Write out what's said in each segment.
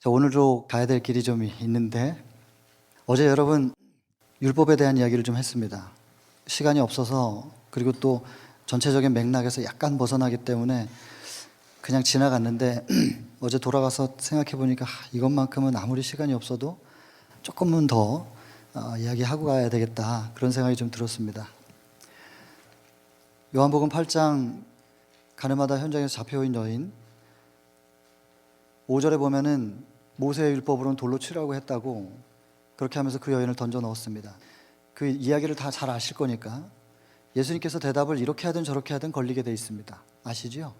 자, 오늘도 가야 될 길이 좀 있는데 어제 여러분 율법에 대한 이야기를 좀 했습니다. 시간이 없어서 그리고 또 전체적인 맥락에서 약간 벗어나기 때문에 그냥 지나갔는데 어제 돌아가서 생각해 보니까 이것만큼은 아무리 시간이 없어도 조금은 더 이야기하고 가야 되겠다, 그런 생각이 좀 들었습니다. 요한복음 8장 가늠하다 현장에서 잡혀온 여인, 5절에 보면은 모세의 율법으로는 돌로 치라고 했다고, 그렇게 하면서 그 여인을 던져 넣었습니다. 그 이야기를 다 잘 아실 거니까 예수님께서 대답을 이렇게 하든 저렇게 하든 걸리게 돼 있습니다. 아시죠?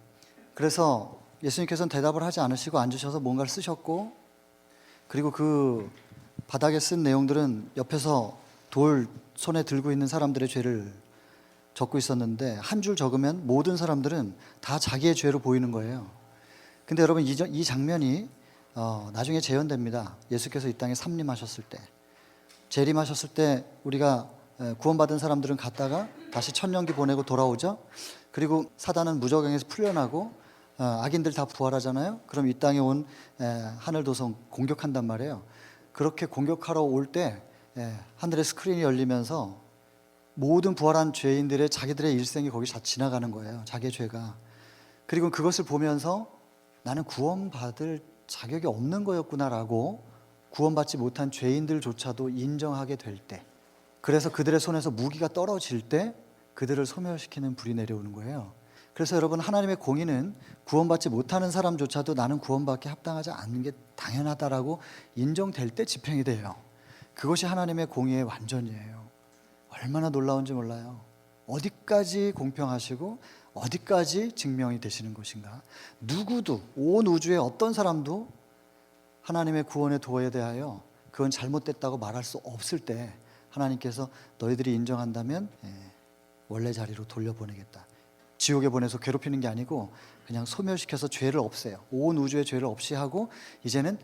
그래서 예수님께서는 대답을 하지 않으시고 앉으셔서 뭔가를 쓰셨고, 그리고 그 바닥에 쓴 내용들은 옆에서 돌 손에 들고 있는 사람들의 죄를 적고 있었는데, 한 줄 적으면 모든 사람들은 다 자기의 죄로 보이는 거예요. 근데 여러분, 이 장면이 나중에 재현됩니다. 예수께서 이 땅에 삼림하셨을 때, 재림하셨을 때 우리가 구원받은 사람들은 갔다가 다시 천년기 보내고 돌아오죠. 그리고 사단은 무저갱에서 풀려나고 악인들 다 부활하잖아요. 그럼 이 땅에 온 하늘도성 공격한단 말이에요. 그렇게 공격하러 올 때 하늘의 스크린이 열리면서 모든 부활한 죄인들의 자기들의 일생이 거기 다 지나가는 거예요. 자기의 죄가. 그리고 그것을 보면서 나는 구원받을 자격이 없는 거였구나라고 구원받지 못한 죄인들조차도 인정하게 될 때, 그래서 그들의 손에서 무기가 떨어질 때 그들을 소멸시키는 불이 내려오는 거예요. 그래서 여러분, 하나님의 공의는 구원받지 못하는 사람조차도 나는 구원받기 합당하지 않는 게 당연하다라고 인정될 때 집행이 돼요. 그것이 하나님의 공의의 완전이에요. 얼마나 놀라운지 몰라요. 어디까지 공평하시고 어디까지 증명이 되시는 것인가. 누구도, 온 우주의 어떤 사람도 하나님의 구원의 도에 대하여 그건 잘못됐다고 말할 수 없을 때 하나님께서 너희들이 인정한다면 원래 자리로 돌려보내겠다. 지옥에 보내서 괴롭히는 게 아니고 그냥 소멸시켜서 죄를 없애요. 온 우주의 죄를 없이 하고 이제는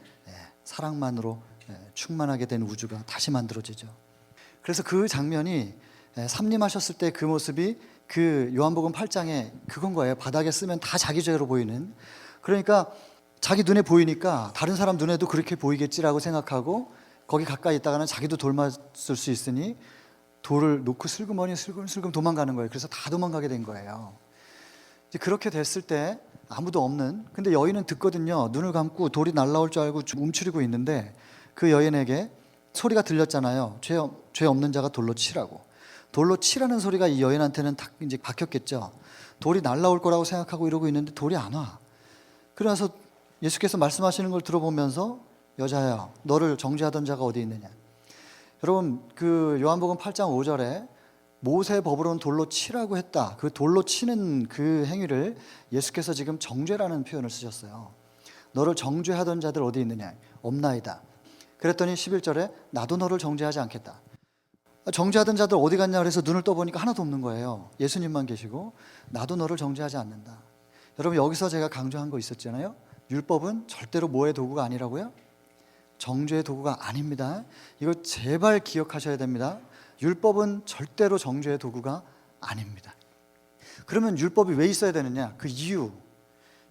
사랑만으로 충만하게 된 우주가 다시 만들어지죠. 그래서 그 장면이 삼림하셨을 때 그 모습이 그 요한복음 8장에 그건 거예요. 바닥에 쓰면 다 자기 죄로 보이는. 그러니까 자기 눈에 보이니까 다른 사람 눈에도 그렇게 보이겠지라고 생각하고 거기 가까이 있다가는 자기도 돌 맞을 수 있으니 돌을 놓고 슬그머니 슬금슬금 도망가는 거예요. 그래서 다 도망가게 된 거예요. 이제 그렇게 됐을 때 아무도 없는, 근데 여인은 듣거든요. 눈을 감고 돌이 날라올 줄 알고 움츠리고 있는데 그 여인에게 소리가 들렸잖아요. 죄 없는 자가 돌로 치라고. 돌로 치라는 소리가 이 여인한테는 딱 이제 박혔겠죠. 돌이 날라올 거라고 생각하고 이러고 있는데 돌이 안 와. 그래서 예수께서 말씀하시는 걸 들어보면서 여자야, 너를 정죄하던 자가 어디 있느냐. 여러분, 그 요한복음 8장 5절에 모세 법으로는 돌로 치라고 했다. 그 돌로 치는 그 행위를 예수께서 지금 정죄라는 표현을 쓰셨어요. 너를 정죄하던 자들 어디 있느냐. 없나이다. 그랬더니 11절에 나도 너를 정죄하지 않겠다. 정죄하던 자들 어디 갔냐 그래서 눈을 떠보니까 하나도 없는 거예요. 예수님만 계시고 나도 너를 정죄하지 않는다. 여러분, 여기서 제가 강조한 거 있었잖아요. 율법은 절대로 뭐의 도구가 아니라고요? 정죄의 도구가 아닙니다. 이거 제발 기억하셔야 됩니다. 율법은 절대로 정죄의 도구가 아닙니다. 그러면 율법이 왜 있어야 되느냐? 그 이유.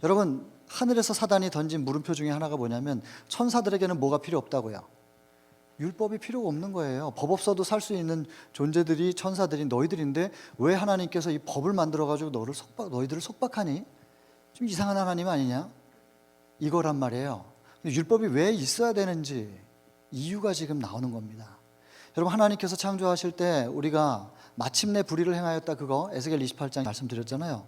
여러분, 하늘에서 사단이 던진 물음표 중에 하나가 뭐냐면 천사들에게는 뭐가 필요 없다고요? 율법이 필요가 없는 거예요. 법 없어도 살 수 있는 존재들이 천사들이 너희들인데 왜 하나님께서 이 법을 만들어가지고 너희들을 속박하니? 좀 이상한 하나님 아니냐? 이거란 말이에요. 율법이 왜 있어야 되는지 이유가 지금 나오는 겁니다. 여러분, 하나님께서 창조하실 때 우리가 마침내 불의를 행하였다, 그거 에스겔 28장 말씀드렸잖아요.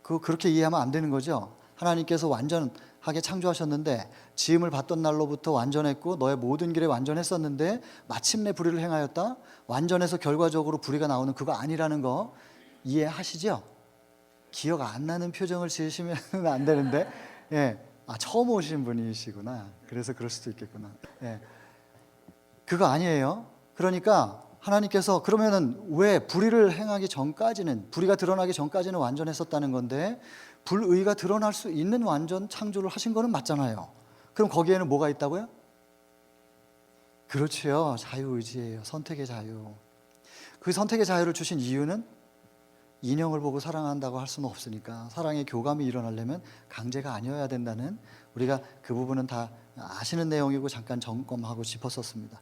그렇게 이해하면 안 되는 거죠. 하나님께서 완전하게 창조하셨는데 지음을 받던 날로부터 완전했고 너의 모든 길에 완전했었는데 마침내 불의를 행하였다, 완전해서 결과적으로 불의가 나오는 그거 아니라는 거 이해하시죠? 기억 안 나는 표정을 지으시면 안 되는데, 처음 오신 분이시구나. 그래서 그럴 수도 있겠구나. 그거 아니에요. 그러니까 하나님께서 그러면은 왜 불의를 행하기 전까지는, 불의가 드러나기 전까지는 완전했었다는 건데 불의가 드러날 수 있는 완전 창조를 하신 거는 맞잖아요. 그럼 거기에는 뭐가 있다고요? 그렇지요. 자유의지예요. 선택의 자유. 그 선택의 자유를 주신 이유는 인형을 보고 사랑한다고 할 수는 없으니까 사랑의 교감이 일어나려면 강제가 아니어야 된다는, 우리가 그 부분은 다 아시는 내용이고 잠깐 점검하고 짚었었습니다.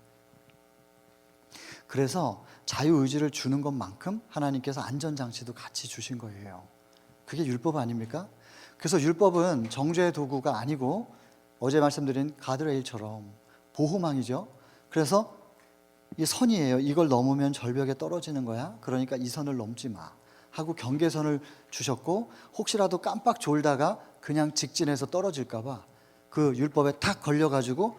그래서 자유의지를 주는 것만큼 하나님께서 안전장치도 같이 주신 거예요. 그게 율법 아닙니까? 그래서 율법은 정죄의 도구가 아니고 어제 말씀드린 가드레일처럼 보호망이죠. 그래서 이 선이에요. 이걸 넘으면 절벽에 떨어지는 거야. 그러니까 이 선을 넘지 마 하고 경계선을 주셨고, 혹시라도 깜빡 졸다가 그냥 직진해서 떨어질까 봐 그 율법에 탁 걸려가지고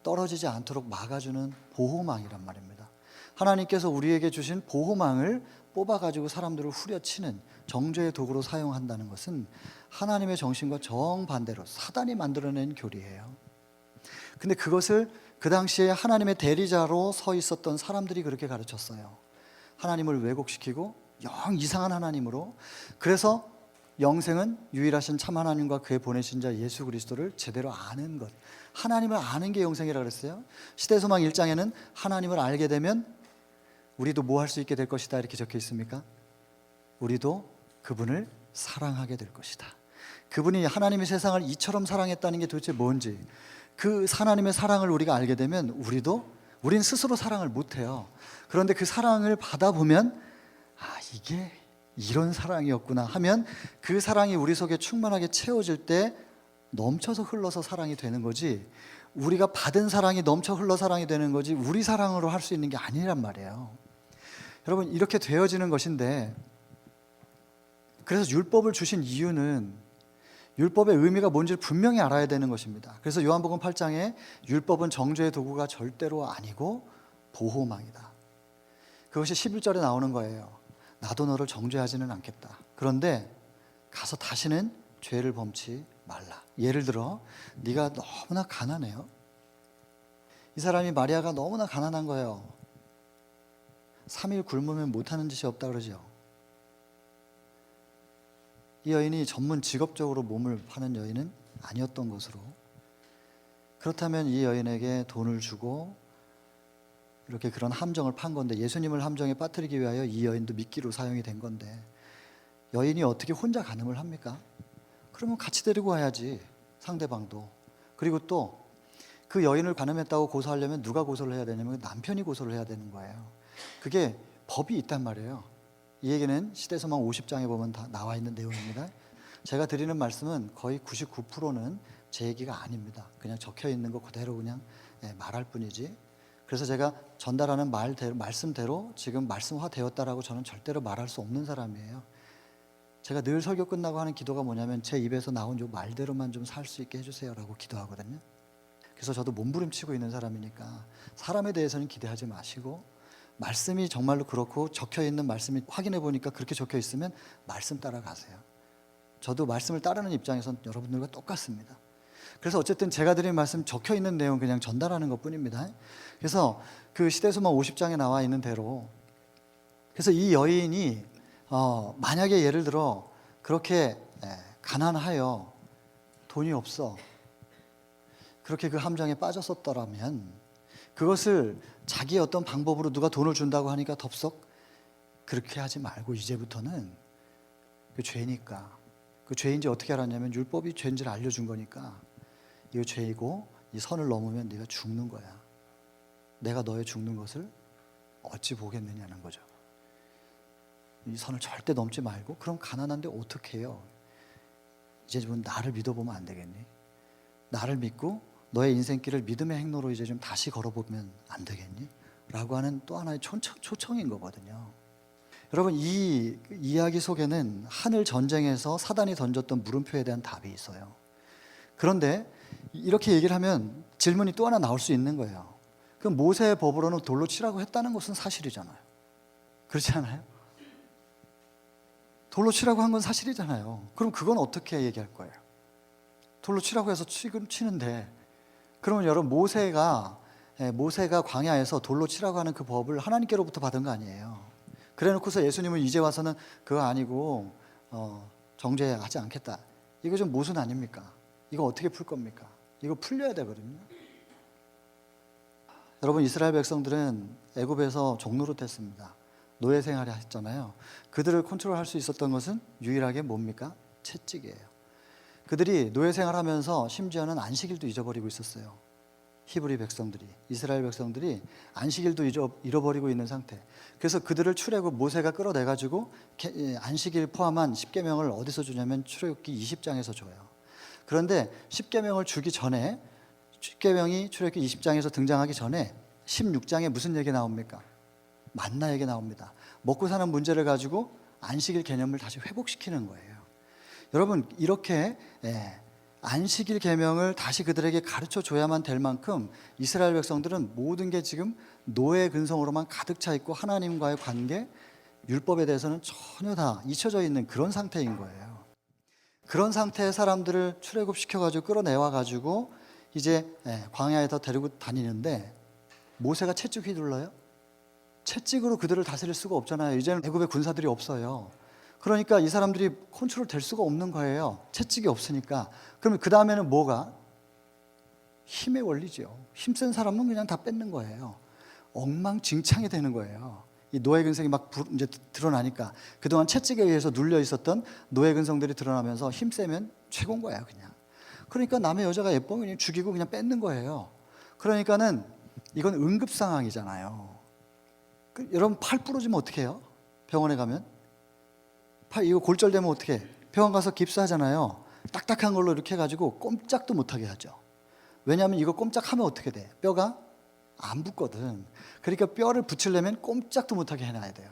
떨어지지 않도록 막아주는 보호망이란 말입니다. 하나님께서 우리에게 주신 보호망을 뽑아가지고 사람들을 후려치는 정죄의 도구로 사용한다는 것은 하나님의 정신과 정반대로 사단이 만들어낸 교리예요. 근데 그것을 그 당시에 하나님의 대리자로 서 있었던 사람들이 그렇게 가르쳤어요. 하나님을 왜곡시키고 영 이상한 하나님으로. 그래서 영생은 유일하신 참 하나님과 그의 보내신 자 예수 그리스도를 제대로 아는 것, 하나님을 아는 게 영생이라고 그랬어요. 시대소망 1장에는 하나님을 알게 되면 우리도 뭐 할 수 있게 될 것이다 이렇게 적혀 있습니까? 우리도 그분을 사랑하게 될 것이다. 그분이 하나님의 세상을 이처럼 사랑했다는 게 도대체 뭔지, 그 하나님의 사랑을 우리가 알게 되면 우린 스스로 사랑을 못해요. 그런데 그 사랑을 받아보면 이게 이런 사랑이었구나 하면 그 사랑이 우리 속에 충만하게 채워질 때 넘쳐서 흘러서 사랑이 되는 거지, 우리가 받은 사랑이 넘쳐 흘러 사랑이 되는 거지 우리 사랑으로 할 수 있는 게 아니란 말이에요. 여러분, 이렇게 되어지는 것인데, 그래서 율법을 주신 이유는 율법의 의미가 뭔지를 분명히 알아야 되는 것입니다. 그래서 요한복음 8장에 율법은 정죄의 도구가 절대로 아니고 보호망이다. 그것이 11절에 나오는 거예요. 나도 너를 정죄하지는 않겠다. 그런데 가서 다시는 죄를 범치 말라. 예를 들어 네가 너무나 가난해요. 이 사람이 마리아가 너무나 가난한 거예요. 3일 굶으면 못하는 짓이 없다 그러죠. 이 여인이 전문 직업적으로 몸을 파는 여인은 아니었던 것으로, 그렇다면 이 여인에게 돈을 주고 이렇게 그런 함정을 판 건데, 예수님을 함정에 빠뜨리기 위하여 이 여인도 미끼로 사용이 된 건데, 여인이 어떻게 혼자 간음을 합니까? 그러면 같이 데리고 와야지, 상대방도. 그리고 또 그 여인을 간음했다고 고소하려면 누가 고소를 해야 되냐면 남편이 고소를 해야 되는 거예요. 그게 법이 있단 말이에요. 이 얘기는 시대소망 50장에 보면 다 나와 있는 내용입니다. 제가 드리는 말씀은 거의 99%는 제 얘기가 아닙니다. 그냥 적혀 있는 거 그대로 그냥 말할 뿐이지. 그래서 제가 전달하는 말씀대로 지금 말씀화되었다라고 저는 절대로 말할 수 없는 사람이에요. 제가 늘 설교 끝나고 하는 기도가 뭐냐면 제 입에서 나온 요 말대로만 좀 살 수 있게 해주세요라고 기도하거든요. 그래서 저도 몸부림치고 있는 사람이니까 사람에 대해서는 기대하지 마시고, 말씀이 정말로 그렇고 적혀 있는 말씀이 확인해 보니까 그렇게 적혀 있으면 말씀 따라가세요. 저도 말씀을 따르는 입장에서는 여러분들과 똑같습니다. 그래서 어쨌든 제가 드린 말씀 적혀 있는 내용 그냥 전달하는 것뿐입니다. 그래서 그 시대소망 50장에 나와 있는 대로, 그래서 이 여인이 만약에 예를 들어 그렇게 가난하여 돈이 없어 그렇게 그 함정에 빠졌었더라면, 그것을 자기의 어떤 방법으로 누가 돈을 준다고 하니까 덥석 그렇게 하지 말고, 이제부터는 그 죄니까, 그 죄인지 어떻게 알았냐면 율법이 죄인지를 알려준 거니까, 이거 죄이고 이 선을 넘으면 네가 죽는 거야. 내가 너의 죽는 것을 어찌 보겠느냐는 거죠. 이 선을 절대 넘지 말고, 그럼 가난한데 어떻게 해요? 이제 좀 나를 믿어보면 안 되겠니? 나를 믿고 너의 인생길을 믿음의 행로로 이제 좀 다시 걸어보면 안 되겠니? 라고 하는 또 하나의 초청인 거거든요. 여러분, 이 이야기 속에는 하늘 전쟁에서 사단이 던졌던 물음표에 대한 답이 있어요. 그런데 이렇게 얘기를 하면 질문이 또 하나 나올 수 있는 거예요. 그럼 모세의 법으로는 돌로 치라고 했다는 것은 사실이잖아요. 그렇지 않아요? 돌로 치라고 한 건 사실이잖아요. 그럼 그건 어떻게 얘기할 거예요? 돌로 치라고 해서 치는데, 그러면 여러분, 모세가 광야에서 돌로 치라고 하는 그 법을 하나님께로부터 받은 거 아니에요. 그래 놓고서 예수님은 이제 와서는 그거 아니고 정죄하지 않겠다. 이거 좀 모순 아닙니까? 이거 어떻게 풀 겁니까? 이거 풀려야 되거든요. 여러분, 이스라엘 백성들은 애굽에서 종노릇했습니다. 노예 생활을 했잖아요. 그들을 컨트롤할 수 있었던 것은 유일하게 뭡니까? 채찍이에요. 그들이 노예 생활하면서 심지어는 안식일도 잊어버리고 있었어요. 히브리 백성들이, 이스라엘 백성들이 안식일도 잃어버리고 있는 상태. 그래서 그들을 출애굽 모세가 끌어내 가지고 안식일 포함한 십계명을 어디서 주냐면 출애굽기 20장에서 줘요. 그런데 십계명을 주기 전에, 십계명이 출애굽기 20장에서 등장하기 전에 16장에 무슨 얘기 나옵니까? 만나 얘기 나옵니다. 먹고 사는 문제를 가지고 안식일 개념을 다시 회복시키는 거예요. 여러분, 이렇게 안식일 계명을 다시 그들에게 가르쳐 줘야만 될 만큼 이스라엘 백성들은 모든 게 지금 노예 근성으로만 가득 차 있고 하나님과의 관계, 율법에 대해서는 전혀 다 잊혀져 있는 그런 상태인 거예요. 그런 상태의 사람들을 출애굽시켜가지고 끌어내와 가지고 이제 광야에서 데리고 다니는데 모세가 채찍 휘둘러요? 채찍으로 그들을 다스릴 수가 없잖아요. 이제는 애굽에 군사들이 없어요. 그러니까 이 사람들이 컨트롤 될 수가 없는 거예요. 채찍이 없으니까. 그러면 그 다음에는 뭐가? 힘의 원리죠. 힘센 사람은 그냥 다 뺏는 거예요. 엉망진창이 되는 거예요. 이 노예 근성이 막 이제 드러나니까 그동안 채찍에 의해서 눌려 있었던 노예 근성들이 드러나면서 힘 세면 최고인 거예요, 그냥. 그러니까 남의 여자가 예쁘면 그냥 죽이고 그냥 뺏는 거예요. 그러니까는 이건 응급 상황이잖아요. 여러분 팔 부러지면 어떻게 해요? 병원에 가면 팔 이거 골절되면 어떻게 해? 병원 가서 깁스하잖아요. 딱딱한 걸로 이렇게 해가지고 꼼짝도 못하게 하죠. 왜냐하면 이거 꼼짝하면 어떻게 돼? 뼈가 안 붙거든. 그러니까 뼈를 붙이려면 꼼짝도 못하게 해놔야 돼요.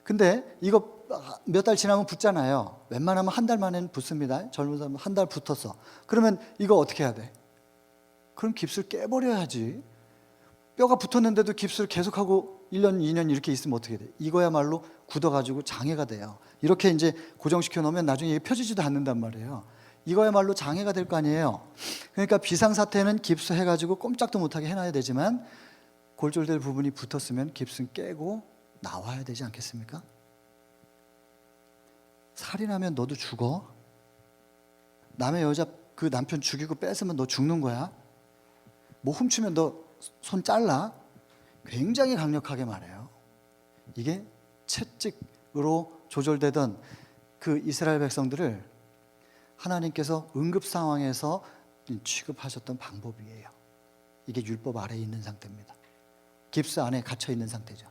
근데 이거 몇 달 지나면 붙잖아요. 웬만하면 한 달 만에는 붙습니다. 젊은 사람은 한 달 붙었어. 그러면 이거 어떻게 해야 돼? 그럼 깁스를 깨버려야지. 뼈가 붙었는데도 깁스를 계속하고 1년, 2년 이렇게 있으면 어떻게 돼? 이거야말로 굳어가지고 장애가 돼요. 이렇게 이제 고정시켜 놓으면 나중에 이게 펴지지도 않는단 말이에요. 이거야말로 장애가 될 거 아니에요. 그러니까 비상사태는 깁스해가지고 꼼짝도 못하게 해놔야 되지만 골절될 부분이 붙었으면 깁스는 깨고 나와야 되지 않겠습니까? 살인하면 너도 죽어? 남의 여자 그 남편 죽이고 뺏으면 너 죽는 거야? 뭐 훔치면 너 손 잘라? 굉장히 강력하게 말해요. 이게 채찍으로 조절되던 그 이스라엘 백성들을 하나님께서 응급 상황에서 취급하셨던 방법이에요. 이게 율법 아래에 있는 상태입니다. 깁스 안에 갇혀 있는 상태죠.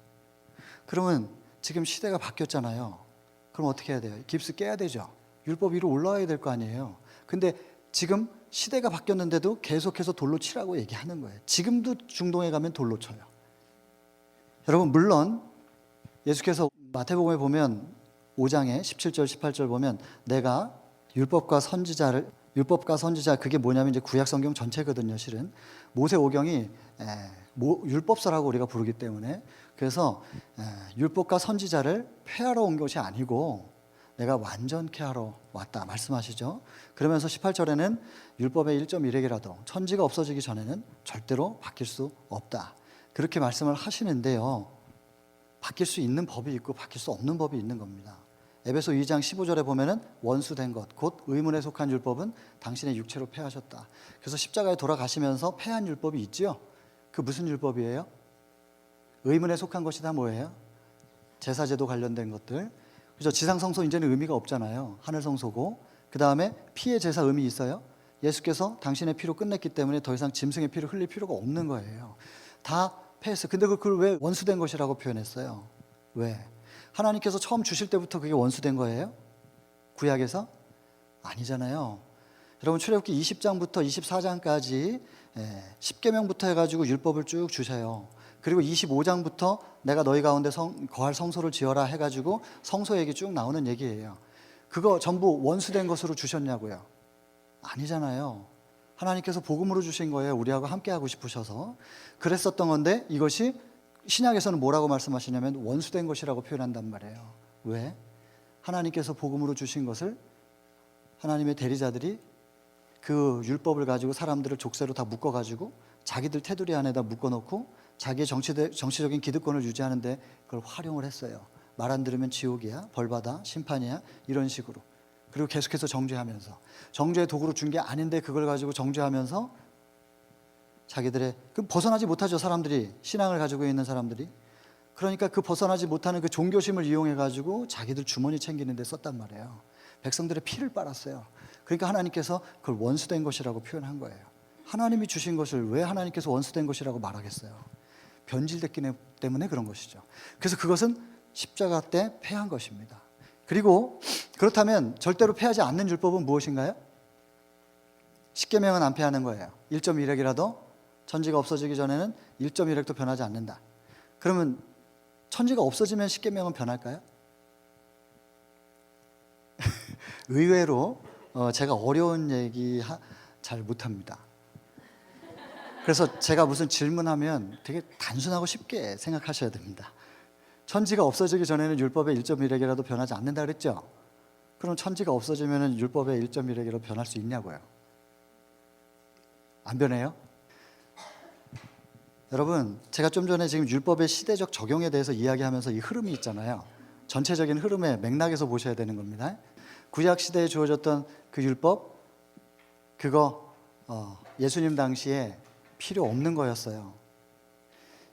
그러면 지금 시대가 바뀌었잖아요. 그럼 어떻게 해야 돼요? 깁스 깨야 되죠. 율법 위로 올라와야 될 거 아니에요. 근데 지금 시대가 바뀌었는데도 계속해서 돌로 치라고 얘기하는 거예요. 지금도 중동에 가면 돌로 쳐요. 여러분, 물론 예수께서 마태복음에 보면 5장에 17절 18절 보면 내가 율법과 선지자 그게 뭐냐면 이제 구약 성경 전체거든요. 실은 모세 오경이 율법서라고 우리가 부르기 때문에 그래서 율법과 선지자를 폐하러 온 것이 아니고 내가 완전케 하러 왔다 말씀하시죠. 그러면서 18절에는 율법의 1.1획이라도 천지가 없어지기 전에는 절대로 바뀔 수 없다. 그렇게 말씀을 하시는데요. 바뀔 수 있는 법이 있고 바뀔 수 없는 법이 있는 겁니다. 에베소 2장 15절에 보면은 원수된 것, 곧 의문에 속한 율법은 당신의 육체로 폐하셨다. 그래서 십자가에 돌아가시면서 폐한 율법이 있지요. 그 무슨 율법이에요? 의문에 속한 것이 다 뭐예요? 제사제도 관련된 것들. 그죠? 지상성소 이제는 의미가 없잖아요. 하늘성소고. 그 다음에 피의 제사 의미 있어요? 예수께서 당신의 피로 끝냈기 때문에 더 이상 짐승의 피를 흘릴 필요가 없는 거예요. 다 폐했어요. 근데 그걸 왜 원수된 것이라고 표현했어요? 왜? 하나님께서 처음 주실 때부터 그게 원수된 거예요? 구약에서? 아니잖아요. 여러분 출애굽기 20장부터 24장까지 10계명부터 해가지고 율법을 쭉 주셔요. 그리고 25장부터 내가 너희 가운데 거할 성소를 지어라 해가지고 성소 얘기 쭉 나오는 얘기예요. 그거 전부 원수된 것으로 주셨냐고요? 아니잖아요. 하나님께서 복음으로 주신 거예요. 우리하고 함께 하고 싶으셔서 그랬었던 건데 이것이 신약에서는 뭐라고 말씀하시냐면 원수된 것이라고 표현한단 말이에요. 왜? 하나님께서 복음으로 주신 것을 하나님의 대리자들이 그 율법을 가지고 사람들을 족쇄로 다 묶어가지고 자기들 테두리 안에다 묶어놓고 자기의 정치적인 기득권을 유지하는데 그걸 활용을 했어요. 말 안 들으면 지옥이야, 벌받아, 심판이야 이런 식으로. 그리고 계속해서 정죄하면서 정죄의 도구로 준 게 아닌데 그걸 가지고 정죄하면서 자기들의 벗어나지 못하죠. 사람들이 신앙을 가지고 있는 사람들이. 그러니까 그 벗어나지 못하는 그 종교심을 이용해 가지고 자기들 주머니 챙기는 데 썼단 말이에요. 백성들의 피를 빨았어요. 그러니까 하나님께서 그걸 원수된 것이라고 표현한 거예요. 하나님이 주신 것을 왜 하나님께서 원수된 것이라고 말하겠어요? 변질됐기 때문에 그런 것이죠. 그래서 그것은 십자가 때 폐한 것입니다. 그리고 그렇다면 절대로 폐하지 않는 율법은 무엇인가요? 십계명은 안 폐하는 거예요. 1.1획이라도 천지가 없어지기 전에는 1.1획도 변하지 않는다. 그러면 천지가 없어지면 십계명은 변할까요? 의외로 제가 어려운 얘기 잘 못합니다. 그래서 제가 무슨 질문하면 되게 단순하고 쉽게 생각하셔야 됩니다. 천지가 없어지기 전에는 율법의 1.1획이라도 변하지 않는다 그랬죠? 그럼 천지가 없어지면 율법의 1.1획이라도 변할 수 있냐고요? 안 변해요? 여러분, 제가 좀 전에 지금 율법의 시대적 적용에 대해서 이야기하면서 이 흐름이 있잖아요. 전체적인 흐름의 맥락에서 보셔야 되는 겁니다. 구약 시대에 주어졌던 그 율법, 그거 예수님 당시에 필요 없는 거였어요.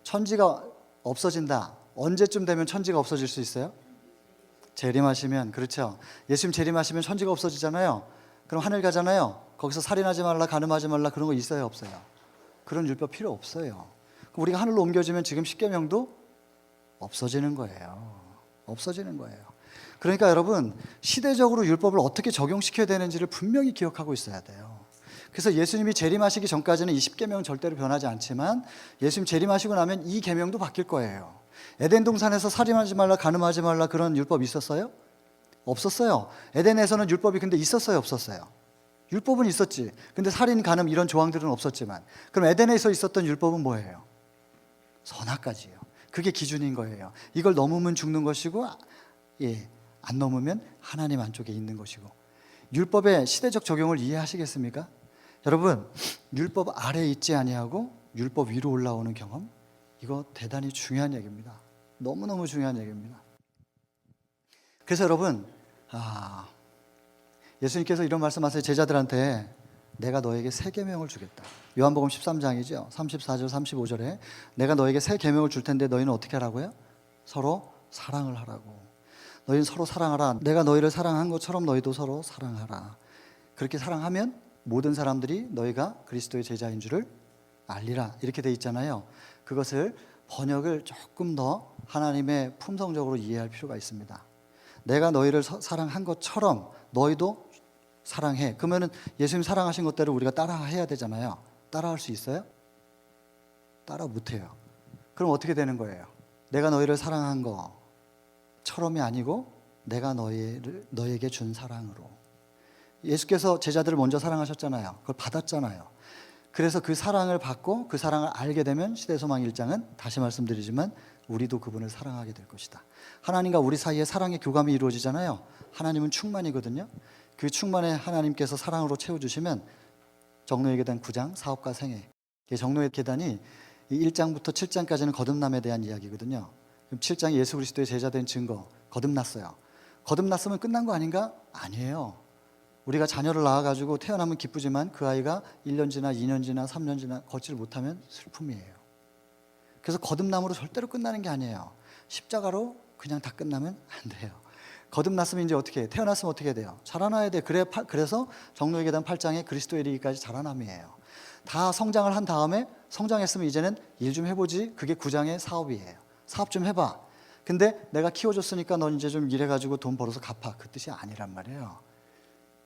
천지가 없어진다. 언제쯤 되면 천지가 없어질 수 있어요? 재림하시면. 그렇죠. 예수님 재림하시면 천지가 없어지잖아요. 그럼 하늘 가잖아요. 거기서 살인하지 말라, 간음하지 말라 그런 거 있어요, 없어요? 그런 율법 필요 없어요. 그럼 우리가 하늘로 옮겨지면 지금 십계명도 없어지는 거예요. 없어지는 거예요. 그러니까 여러분, 시대적으로 율법을 어떻게 적용시켜야 되는지를 분명히 기억하고 있어야 돼요. 그래서 예수님이 재림하시기 전까지는 이 십계명은 절대로 변하지 않지만 예수님 재림하시고 나면 이 계명도 바뀔 거예요. 에덴 동산에서 살인하지 말라, 간음하지 말라 그런 율법 있었어요? 없었어요. 에덴에서는 율법이 근데 있었어요, 없었어요? 율법은 있었지. 근데 살인, 간음 이런 조항들은 없었지만 그럼 에덴에서 있었던 율법은 뭐예요? 선악까지요. 그게 기준인 거예요. 이걸 넘으면 죽는 것이고 안 넘으면 하나님 안쪽에 있는 것이고. 율법의 시대적 적용을 이해하시겠습니까? 여러분, 율법 아래에 있지 아니하고 율법 위로 올라오는 경험, 이거 대단히 중요한 얘기입니다. 너무너무 중요한 얘기입니다. 그래서 여러분, 예수님께서 이런 말씀하세요. 제자들한테 내가 너에게 새 계명을 주겠다. 요한복음 13장이죠. 34절 35절에 내가 너에게 새 계명을 줄 텐데 너희는 어떻게 하라고요? 서로 사랑을 하라고. 너희는 서로 사랑하라. 내가 너희를 사랑한 것처럼 너희도 서로 사랑하라. 그렇게 사랑하면 모든 사람들이 너희가 그리스도의 제자인 줄을 알리라. 이렇게 돼 있잖아요. 그것을 번역을 조금 더 하나님의 품성적으로 이해할 필요가 있습니다. 내가 너희를 사랑한 것처럼 너희도 사랑해. 그러면은 예수님 사랑하신 것대로 우리가 따라해야 되잖아요. 따라할 수 있어요? 따라 못해요. 그럼 어떻게 되는 거예요? 내가 너희를 사랑한 것처럼이 아니고 내가 너에게 준 사랑으로. 예수께서 제자들을 먼저 사랑하셨잖아요. 그걸 받았잖아요. 그래서 그 사랑을 받고 그 사랑을 알게 되면 시대소망 1장은 다시 말씀드리지만 우리도 그분을 사랑하게 될 것이다. 하나님과 우리 사이에 사랑의 교감이 이루어지잖아요. 하나님은 충만이거든요. 그 충만에 하나님께서 사랑으로 채워주시면 정노의 계단 9장 사업과 생애. 정노의 계단이 1장부터 7장까지는 거듭남에 대한 이야기거든요. 7장이 예수 그리스도의 제자된 증거, 거듭났어요. 거듭났으면 끝난 거 아닌가? 아니에요. 우리가 자녀를 낳아가지고 태어나면 기쁘지만 그 아이가 1년 지나 2년 지나 3년 지나 걷지를 못하면 슬픔이에요. 그래서 거듭남으로 절대로 끝나는 게 아니에요. 십자가로 그냥 다 끝나면 안 돼요. 거듭났으면 이제 어떻게 해요? 태어났으면 어떻게 해야 돼요? 자라나야 돼. 그래서 정노의 계단 8장에 그리스도에 이르기까지 자라남이에요. 다 성장을 한 다음에 성장했으면 이제는 일 좀 해보지. 그게 9장의 사업이에요. 사업 좀 해봐. 근데 내가 키워줬으니까 넌 이제 좀 일해가지고 돈 벌어서 갚아. 그 뜻이 아니란 말이에요.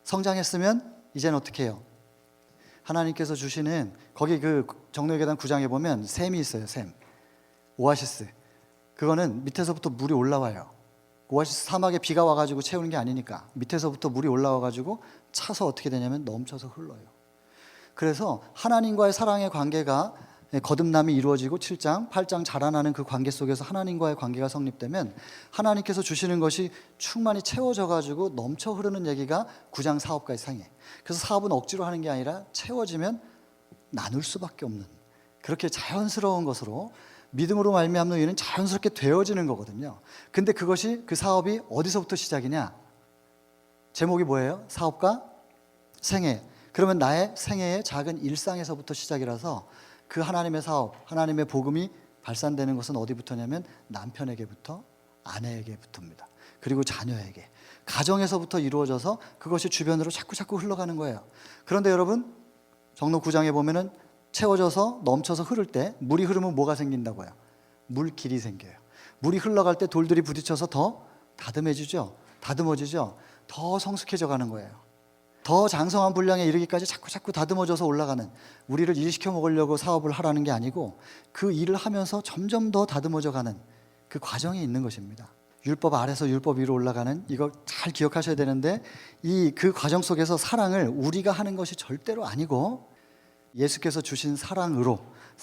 성장했으면 이제는 어떻게 해요? 하나님께서 주시는 거기 그 정노의 계단 9장에 보면 샘이 있어요. 샘. 오아시스. 그거는 밑에서부터 물이 올라와요. 오아시스 사막에 비가 와가지고 채우는 게 아니니까 밑에서부터 물이 올라와가지고 차서 어떻게 되냐면 넘쳐서 흘러요. 그래서 하나님과의 사랑의 관계가 거듭남이 이루어지고 7장, 8장 자라나는 그 관계 속에서 하나님과의 관계가 성립되면 하나님께서 주시는 것이 충만히 채워져가지고 넘쳐 흐르는 얘기가 9장 사업과의 상해. 그래서 사업은 억지로 하는 게 아니라 채워지면 나눌 수밖에 없는 그렇게 자연스러운 것으로 믿음으로 말미암는 일은 자연스럽게 되어지는 거거든요. 근데 그것이 그 사업이 어디서부터 시작이냐? 제목이 뭐예요? 사업과 생애. 그러면 나의 생애의 작은 일상에서부터 시작이라서 그 하나님의 사업, 하나님의 복음이 발산되는 것은 어디부터냐면 남편에게부터 아내에게부터입니다. 그리고 자녀에게. 가정에서부터 이루어져서 그것이 주변으로 자꾸 흘러가는 거예요. 그런데 여러분, 정록 9장에 보면은 채워져서 넘쳐서 흐를 때 물이 흐르면 뭐가 생긴다고요? 물길이 생겨요. 물이 흘러갈 때 돌들이 부딪혀서 더 다듬어지죠. 더 성숙해져 가는 거예요. 더 장성한 분량에 이르기까지 자꾸 다듬어져서 올라가는, 우리를 일시켜 먹으려고 사업을 하라는 게 아니고 그 일을 하면서 점점 더 다듬어져 가는 그 과정이 있는 것입니다. 율법 아래서 율법 위로 올라가는, 이거 잘 기억하셔야 되는데, 그 과정 속에서 사랑을 우리가 하는 것이 절대로 아니고 예수께서 주신 사랑으로,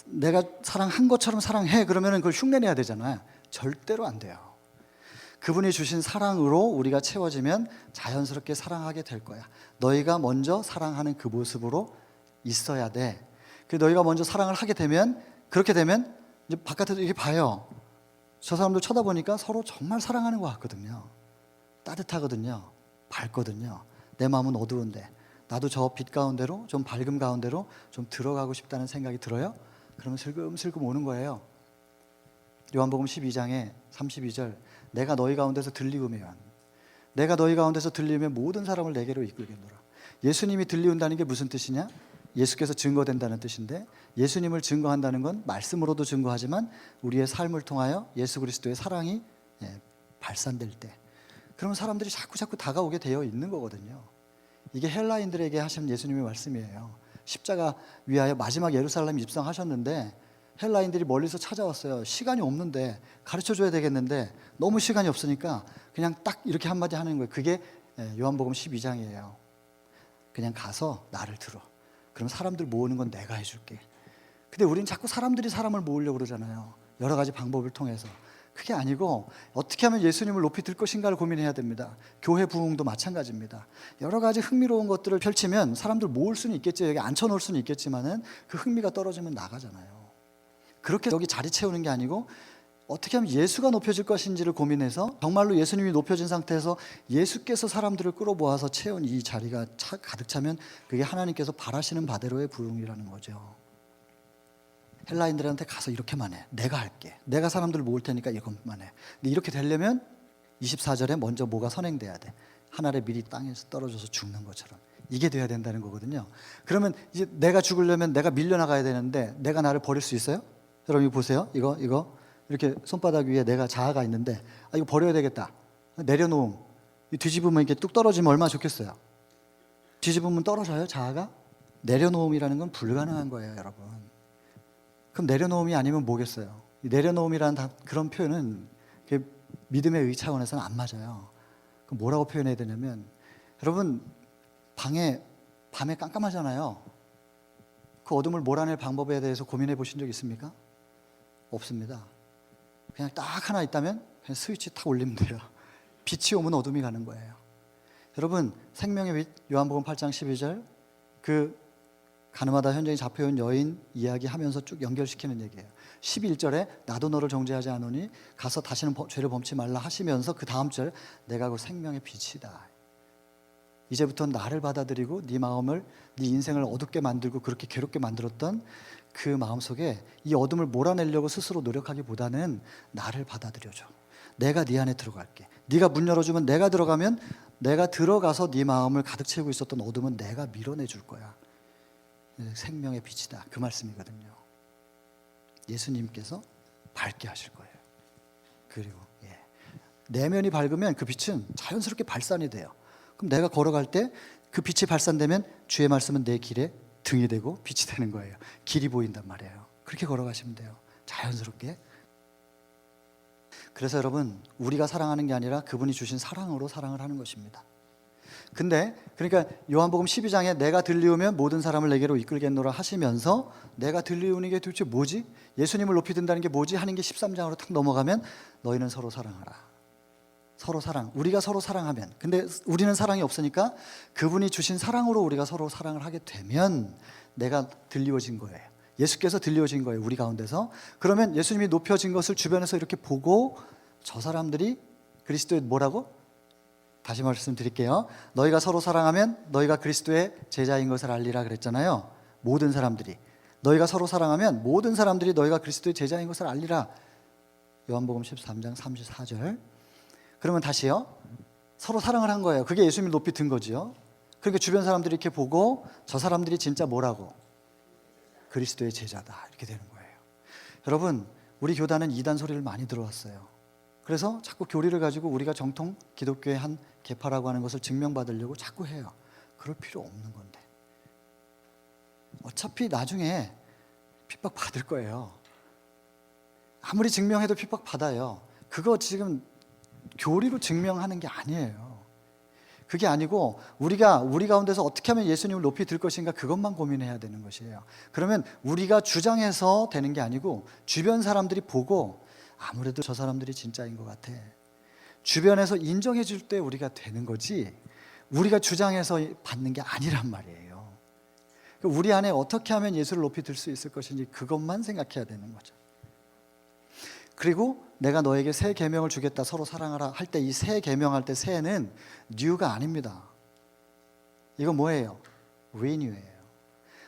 내가 사랑한 것처럼 사랑해 그러면 그걸 흉내내야 되잖아요. 절대로 안 돼요. 그분이 주신 사랑으로 우리가 채워지면 자연스럽게 사랑하게 될 거야. 너희가 먼저 사랑하는 그 모습으로 있어야 돼. 너희가 먼저 사랑을 하게 되면, 그렇게 되면 이제 바깥에서 이렇게 봐요. 저 사람들 쳐다보니까 서로 정말 사랑하는 것 같거든요. 따뜻하거든요. 밝거든요. 내 마음은 어두운데 나도 저 빛 가운데로, 좀 밝음 가운데로 좀 들어가고 싶다는 생각이 들어요. 그러면 슬금슬금 오는 거예요. 요한복음 12장에 32절, 내가 너희 가운데서 들리우면 모든 사람을 내게로 이끌겠노라. 예수님이 들리운다는 게 무슨 뜻이냐? 예수께서 증거된다는 뜻인데, 예수님을 증거한다는 건 말씀으로도 증거하지만 우리의 삶을 통하여 예수 그리스도의 사랑이 발산될 때, 그러면 사람들이 자꾸 다가오게 되어 있는 거거든요. 이게 헬라인들에게 하신 예수님의 말씀이에요. 십자가 위하여 마지막 예루살렘 입성하셨는데 헬라인들이 멀리서 찾아왔어요. 시간이 없는데, 가르쳐줘야 되겠는데 너무 시간이 없으니까 그냥 딱 이렇게 한마디 하는 거예요. 그게 요한복음 12장이에요. 그냥 가서 나를 들어. 그럼 사람들 모으는 건 내가 해줄게. 근데 우리는 자꾸 사람들이 사람을 모으려고 그러잖아요. 여러 가지 방법을 통해서. 그게 아니고 어떻게 하면 예수님을 높이 들 것인가를 고민해야 됩니다. 교회 부흥도 마찬가지입니다. 여러 가지 흥미로운 것들을 펼치면 사람들 모을 수는 있겠죠. 여기 앉혀놓을 수는 있겠지만은 그 흥미가 떨어지면 나가잖아요. 그렇게 여기 자리 채우는 게 아니고 어떻게 하면 예수가 높여질 것인지를 고민해서, 정말로 예수님이 높여진 상태에서 예수께서 사람들을 끌어모아서 채운 이 자리가 가득 차면 그게 하나님께서 바라시는 바대로의 부흥이라는 거죠. 헬라인들한테 가서 이렇게만 해. 내가 할게. 내가 사람들을 모을 테니까 이것만 해. 근데 이렇게 되려면 24절에 먼저 뭐가 선행돼야 돼. 한 알의 밀이 땅에서 떨어져서 죽는 것처럼. 이게 돼야 된다는 거거든요. 그러면 이제 내가 죽으려면 내가 밀려나가야 되는데 내가 나를 버릴 수 있어요? 여러분 이거 보세요. 이거 이렇게 손바닥 위에 내가 자아가 있는데, 이거 버려야 되겠다. 내려놓음. 뒤집으면 이렇게 뚝 떨어지면 얼마나 좋겠어요. 뒤집으면 떨어져요, 자아가? 내려놓음이라는 건 불가능한 거예요, 여러분. 그럼 내려놓음이 아니면 뭐겠어요? 내려놓음이라는 그런 표현은 믿음의 의 차원에서는 안 맞아요. 그럼 뭐라고 표현해야 되냐면, 여러분 밤에 깜깜하잖아요. 그 어둠을 몰아낼 방법에 대해서 고민해 보신 적 있습니까? 없습니다. 그냥 딱 하나 있다면 그냥 스위치 탁 올리면 돼요. 빛이 오면 어둠이 가는 거예요. 여러분 생명의 빛, 요한복음 8장 12절, 그 가늠하다 현장에 잡혀온 여인 이야기하면서 쭉 연결시키는 얘기예요. 11절에 나도 너를 정죄하지 않으니 가서 다시는 죄를 범치 말라 하시면서 그 다음 절, 내가 그 생명의 빛이다. 이제부터 나를 받아들이고 네 마음을, 네 인생을 어둡게 만들고 그렇게 괴롭게 만들었던 그 마음속에 이 어둠을 몰아내려고 스스로 노력하기보다는 나를 받아들여줘. 내가 네 안에 들어갈게. 네가 문 열어주면 내가 들어가면, 내가 들어가서 네 마음을 가득 채우고 있었던 어둠은 내가 밀어내줄 거야. 생명의 빛이다. 그 말씀이거든요. 예수님께서 밝게 하실 거예요. 그리고 내면이 밝으면 그 빛은 자연스럽게 발산이 돼요. 그럼 내가 걸어갈 때 그 빛이 발산되면 주의 말씀은 내 길에 등이 되고 빛이 되는 거예요. 길이 보인단 말이에요. 그렇게 걸어가시면 돼요. 자연스럽게. 그래서 여러분, 우리가 사랑하는 게 아니라 그분이 주신 사랑으로 사랑을 하는 것입니다. 근데 그러니까 요한복음 12장에 내가 들리우면 모든 사람을 내게로 이끌겠노라 하시면서, 내가 들리우는 게 도대체 뭐지? 예수님을 높이 든다는 게 뭐지? 하는 게 13장으로 탁 넘어가면, 너희는 서로 사랑하라. 서로 사랑. 우리가 서로 사랑하면, 근데 우리는 사랑이 없으니까 그분이 주신 사랑으로 우리가 서로 사랑을 하게 되면 내가 들리워진 거예요. 예수께서 들리워진 거예요, 우리 가운데서. 그러면 예수님이 높여진 것을 주변에서 이렇게 보고 저 사람들이 그리스도의 뭐라고? 다시 말씀드릴게요. 너희가 서로 사랑하면 너희가 그리스도의 제자인 것을 알리라 그랬잖아요. 모든 사람들이. 너희가 서로 사랑하면 모든 사람들이 너희가 그리스도의 제자인 것을 알리라. 요한복음 13장 34절. 그러면 다시요. 서로 사랑을 한 거예요. 그게 예수님을 높이 든 거지요. 그러니까 주변 사람들이 이렇게 보고 저 사람들이 진짜 뭐라고? 그리스도의 제자다 이렇게 되는 거예요. 여러분, 우리 교단은 이단 소리를 많이 들어왔어요. 그래서 자꾸 교리를 가지고 우리가 정통 기독교의 한 계파라고 하는 것을 증명받으려고 자꾸 해요. 그럴 필요 없는 건데. 어차피 나중에 핍박받을 거예요. 아무리 증명해도 핍박받아요. 그거 지금 교리로 증명하는 게 아니에요. 그게 아니고 우리가 우리 가운데서 어떻게 하면 예수님을 높이 들 것인가 그것만 고민해야 되는 것이에요. 그러면 우리가 주장해서 되는 게 아니고 주변 사람들이 보고 아무래도 저 사람들이 진짜인 것 같아. 주변에서 인정해 줄 때 우리가 되는 거지 우리가 주장해서 받는 게 아니란 말이에요. 우리 안에 어떻게 하면 예수를 높이 들 수 있을 것인지 그것만 생각해야 되는 거죠. 그리고 내가 너에게 새 계명을 주겠다 서로 사랑하라 할 때 이 새 계명할 때 새는 뉴가 아닙니다. 이거 뭐예요? 리뉴예요.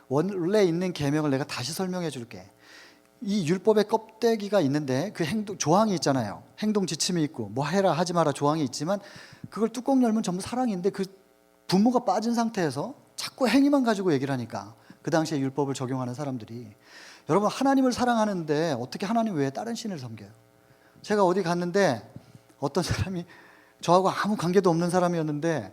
원래 있는 계명을 내가 다시 설명해 줄게. 이 율법의 껍데기가 있는데 그 행동 조항이 있잖아요. 행동 지침이 있고 뭐 해라 하지 마라 조항이 있지만 그걸 뚜껑 열면 전부 사랑인데 그 분모가 빠진 상태에서 자꾸 행위만 가지고 얘기를 하니까 그 당시에 율법을 적용하는 사람들이 여러분 하나님을 사랑하는데 어떻게 하나님 외에 다른 신을 섬겨요? 제가 어디 갔는데 어떤 사람이 저하고 아무 관계도 없는 사람이었는데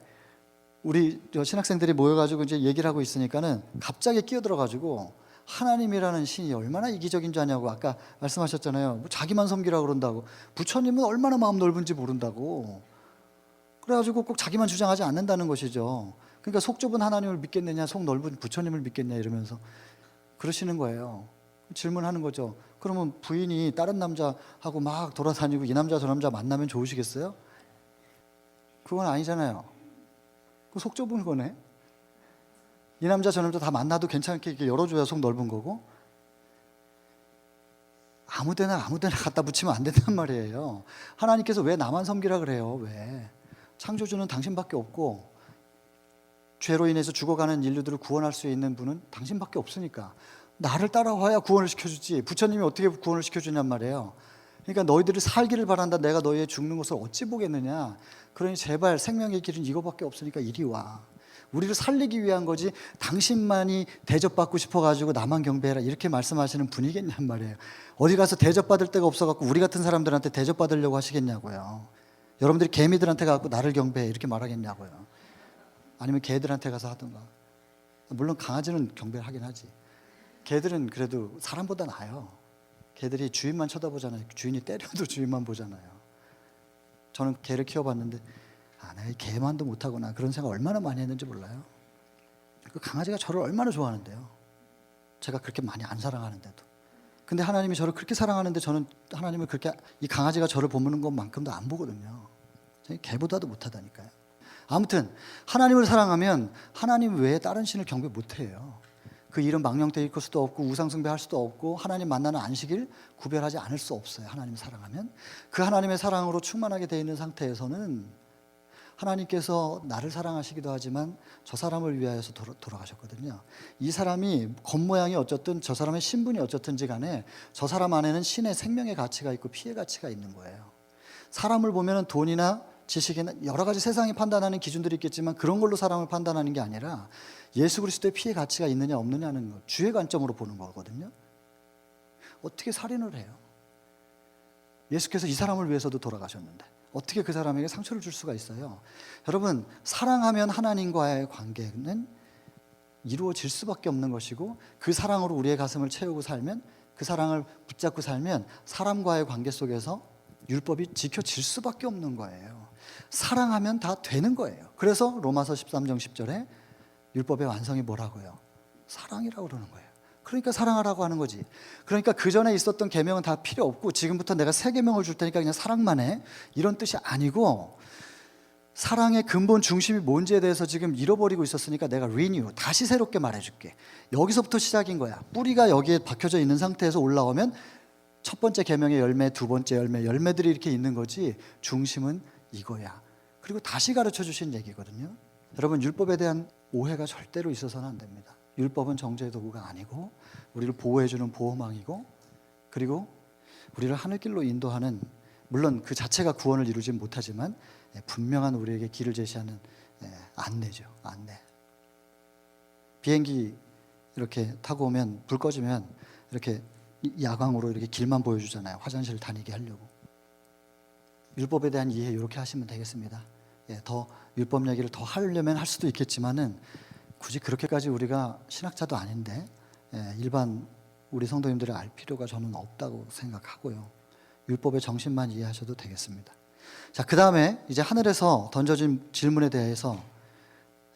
우리 신학생들이 모여가지고 이제 얘기를 하고 있으니까는 갑자기 끼어들어가지고 하나님이라는 신이 얼마나 이기적인 줄 아냐고 아까 말씀하셨잖아요. 뭐 자기만 섬기라고 그런다고. 부처님은 얼마나 마음 넓은지 모른다고. 그래가지고 꼭 자기만 주장하지 않는다는 것이죠. 그러니까 속 좁은 하나님을 믿겠느냐 속 넓은 부처님을 믿겠냐 이러면서 그러시는 거예요. 질문하는 거죠. 그러면 부인이 다른 남자하고 막 돌아다니고 이 남자 저 남자 만나면 좋으시겠어요? 그건 아니잖아요. 그 속 좁은 거네. 이 남자 저 남자 다 만나도 괜찮게 이렇게 열어줘야 속 넓은 거고 아무데나 갖다 붙이면 안 된단 말이에요. 하나님께서 왜 나만 섬기라 그래요? 왜? 창조주는 당신밖에 없고 죄로 인해서 죽어가는 인류들을 구원할 수 있는 분은 당신밖에 없으니까 나를 따라와야 구원을 시켜주지 부처님이 어떻게 구원을 시켜주냔 말이에요. 그러니까 너희들이 살기를 바란다. 내가 너희의 죽는 것을 어찌 보겠느냐. 그러니 제발 생명의 길은 이거밖에 없으니까 이리 와. 우리를 살리기 위한 거지 당신만이 대접받고 싶어가지고 나만 경배해라 이렇게 말씀하시는 분이겠냔 말이에요. 어디 가서 대접받을 데가 없어갖고 우리 같은 사람들한테 대접받으려고 하시겠냐고요. 여러분들이 개미들한테 가서 나를 경배해 이렇게 말하겠냐고요. 아니면 개들한테 가서 하든가. 물론 강아지는 경배를 하긴 하지. 개들은 그래도 사람보다 나아요. 개들이 주인만 쳐다보잖아요. 주인이 때려도 주인만 보잖아요. 저는 개를 키워봤는데 내가 개만도 못하구나 그런 생각 얼마나 많이 했는지 몰라요. 그 강아지가 저를 얼마나 좋아하는데요. 제가 그렇게 많이 안 사랑하는데도. 근데 하나님이 저를 그렇게 사랑하는데 저는 하나님을 그렇게 이 강아지가 저를 보는 것만큼도 안 보거든요. 개보다도 못하다니까요. 아무튼 하나님을 사랑하면 하나님 외에 다른 신을 경배 못해요. 그 이름 망령되 일컬 수도 없고 우상 숭배할 수도 없고 하나님 만나는 안식일 구별하지 않을 수 없어요. 하나님을 사랑하면 그 하나님의 사랑으로 충만하게 되어 있는 상태에서는 하나님께서 나를 사랑하시기도 하지만 저 사람을 위하여서 돌아가셨거든요. 이 사람이 겉모양이 어쨌든 저 사람의 신분이 어쨌든지 간에 저 사람 안에는 신의 생명의 가치가 있고 피의 가치가 있는 거예요. 사람을 보면 돈이나 지식이나 여러 가지 세상이 판단하는 기준들이 있겠지만 그런 걸로 사람을 판단하는 게 아니라 예수 그리스도의 피의 가치가 있느냐 없느냐는 것, 주의 관점으로 보는 거거든요. 어떻게 살인을 해요? 예수께서 이 사람을 위해서도 돌아가셨는데 어떻게 그 사람에게 상처를 줄 수가 있어요? 여러분, 사랑하면 하나님과의 관계는 이루어질 수밖에 없는 것이고 그 사랑으로 우리의 가슴을 채우고 살면 그 사랑을 붙잡고 살면 사람과의 관계 속에서 율법이 지켜질 수밖에 없는 거예요. 사랑하면 다 되는 거예요. 그래서 로마서 13장 10절에 율법의 완성이 뭐라고요? 사랑이라고 그러는 거예요. 그러니까 사랑하라고 하는 거지. 그러니까 그 전에 있었던 계명은 다 필요 없고 지금부터 내가 새 계명을 줄 테니까 그냥 사랑만 해 이런 뜻이 아니고 사랑의 근본 중심이 뭔지에 대해서 지금 잃어버리고 있었으니까 내가 리뉴 다시 새롭게 말해줄게. 여기서부터 시작인 거야. 뿌리가 여기에 박혀져 있는 상태에서 올라오면 첫 번째 계명의 열매, 두 번째 열매, 열매들이 이렇게 있는 거지 중심은 이거야. 그리고 다시 가르쳐 주신 얘기거든요. 여러분, 율법에 대한 오해가 절대로 있어서는 안 됩니다. 율법은 정죄의 도구가 아니고 우리를 보호해주는 보호망이고 그리고 우리를 하늘길로 인도하는, 물론 그 자체가 구원을 이루진 못하지만 분명한 우리에게 길을 제시하는 안내죠. 안내. 비행기 이렇게 타고 오면 불 꺼지면 이렇게 야광으로 이렇게 길만 보여주잖아요. 화장실 다니게 하려고. 율법에 대한 이해 이렇게 하시면 되겠습니다. 더 율법 얘기를 더 하려면 할 수도 있겠지만은 굳이 그렇게까지 우리가 신학자도 아닌데 일반 우리 성도님들이 알 필요가 저는 없다고 생각하고요. 율법의 정신만 이해하셔도 되겠습니다. 자, 그 다음에 이제 하늘에서 던져진 질문에 대해서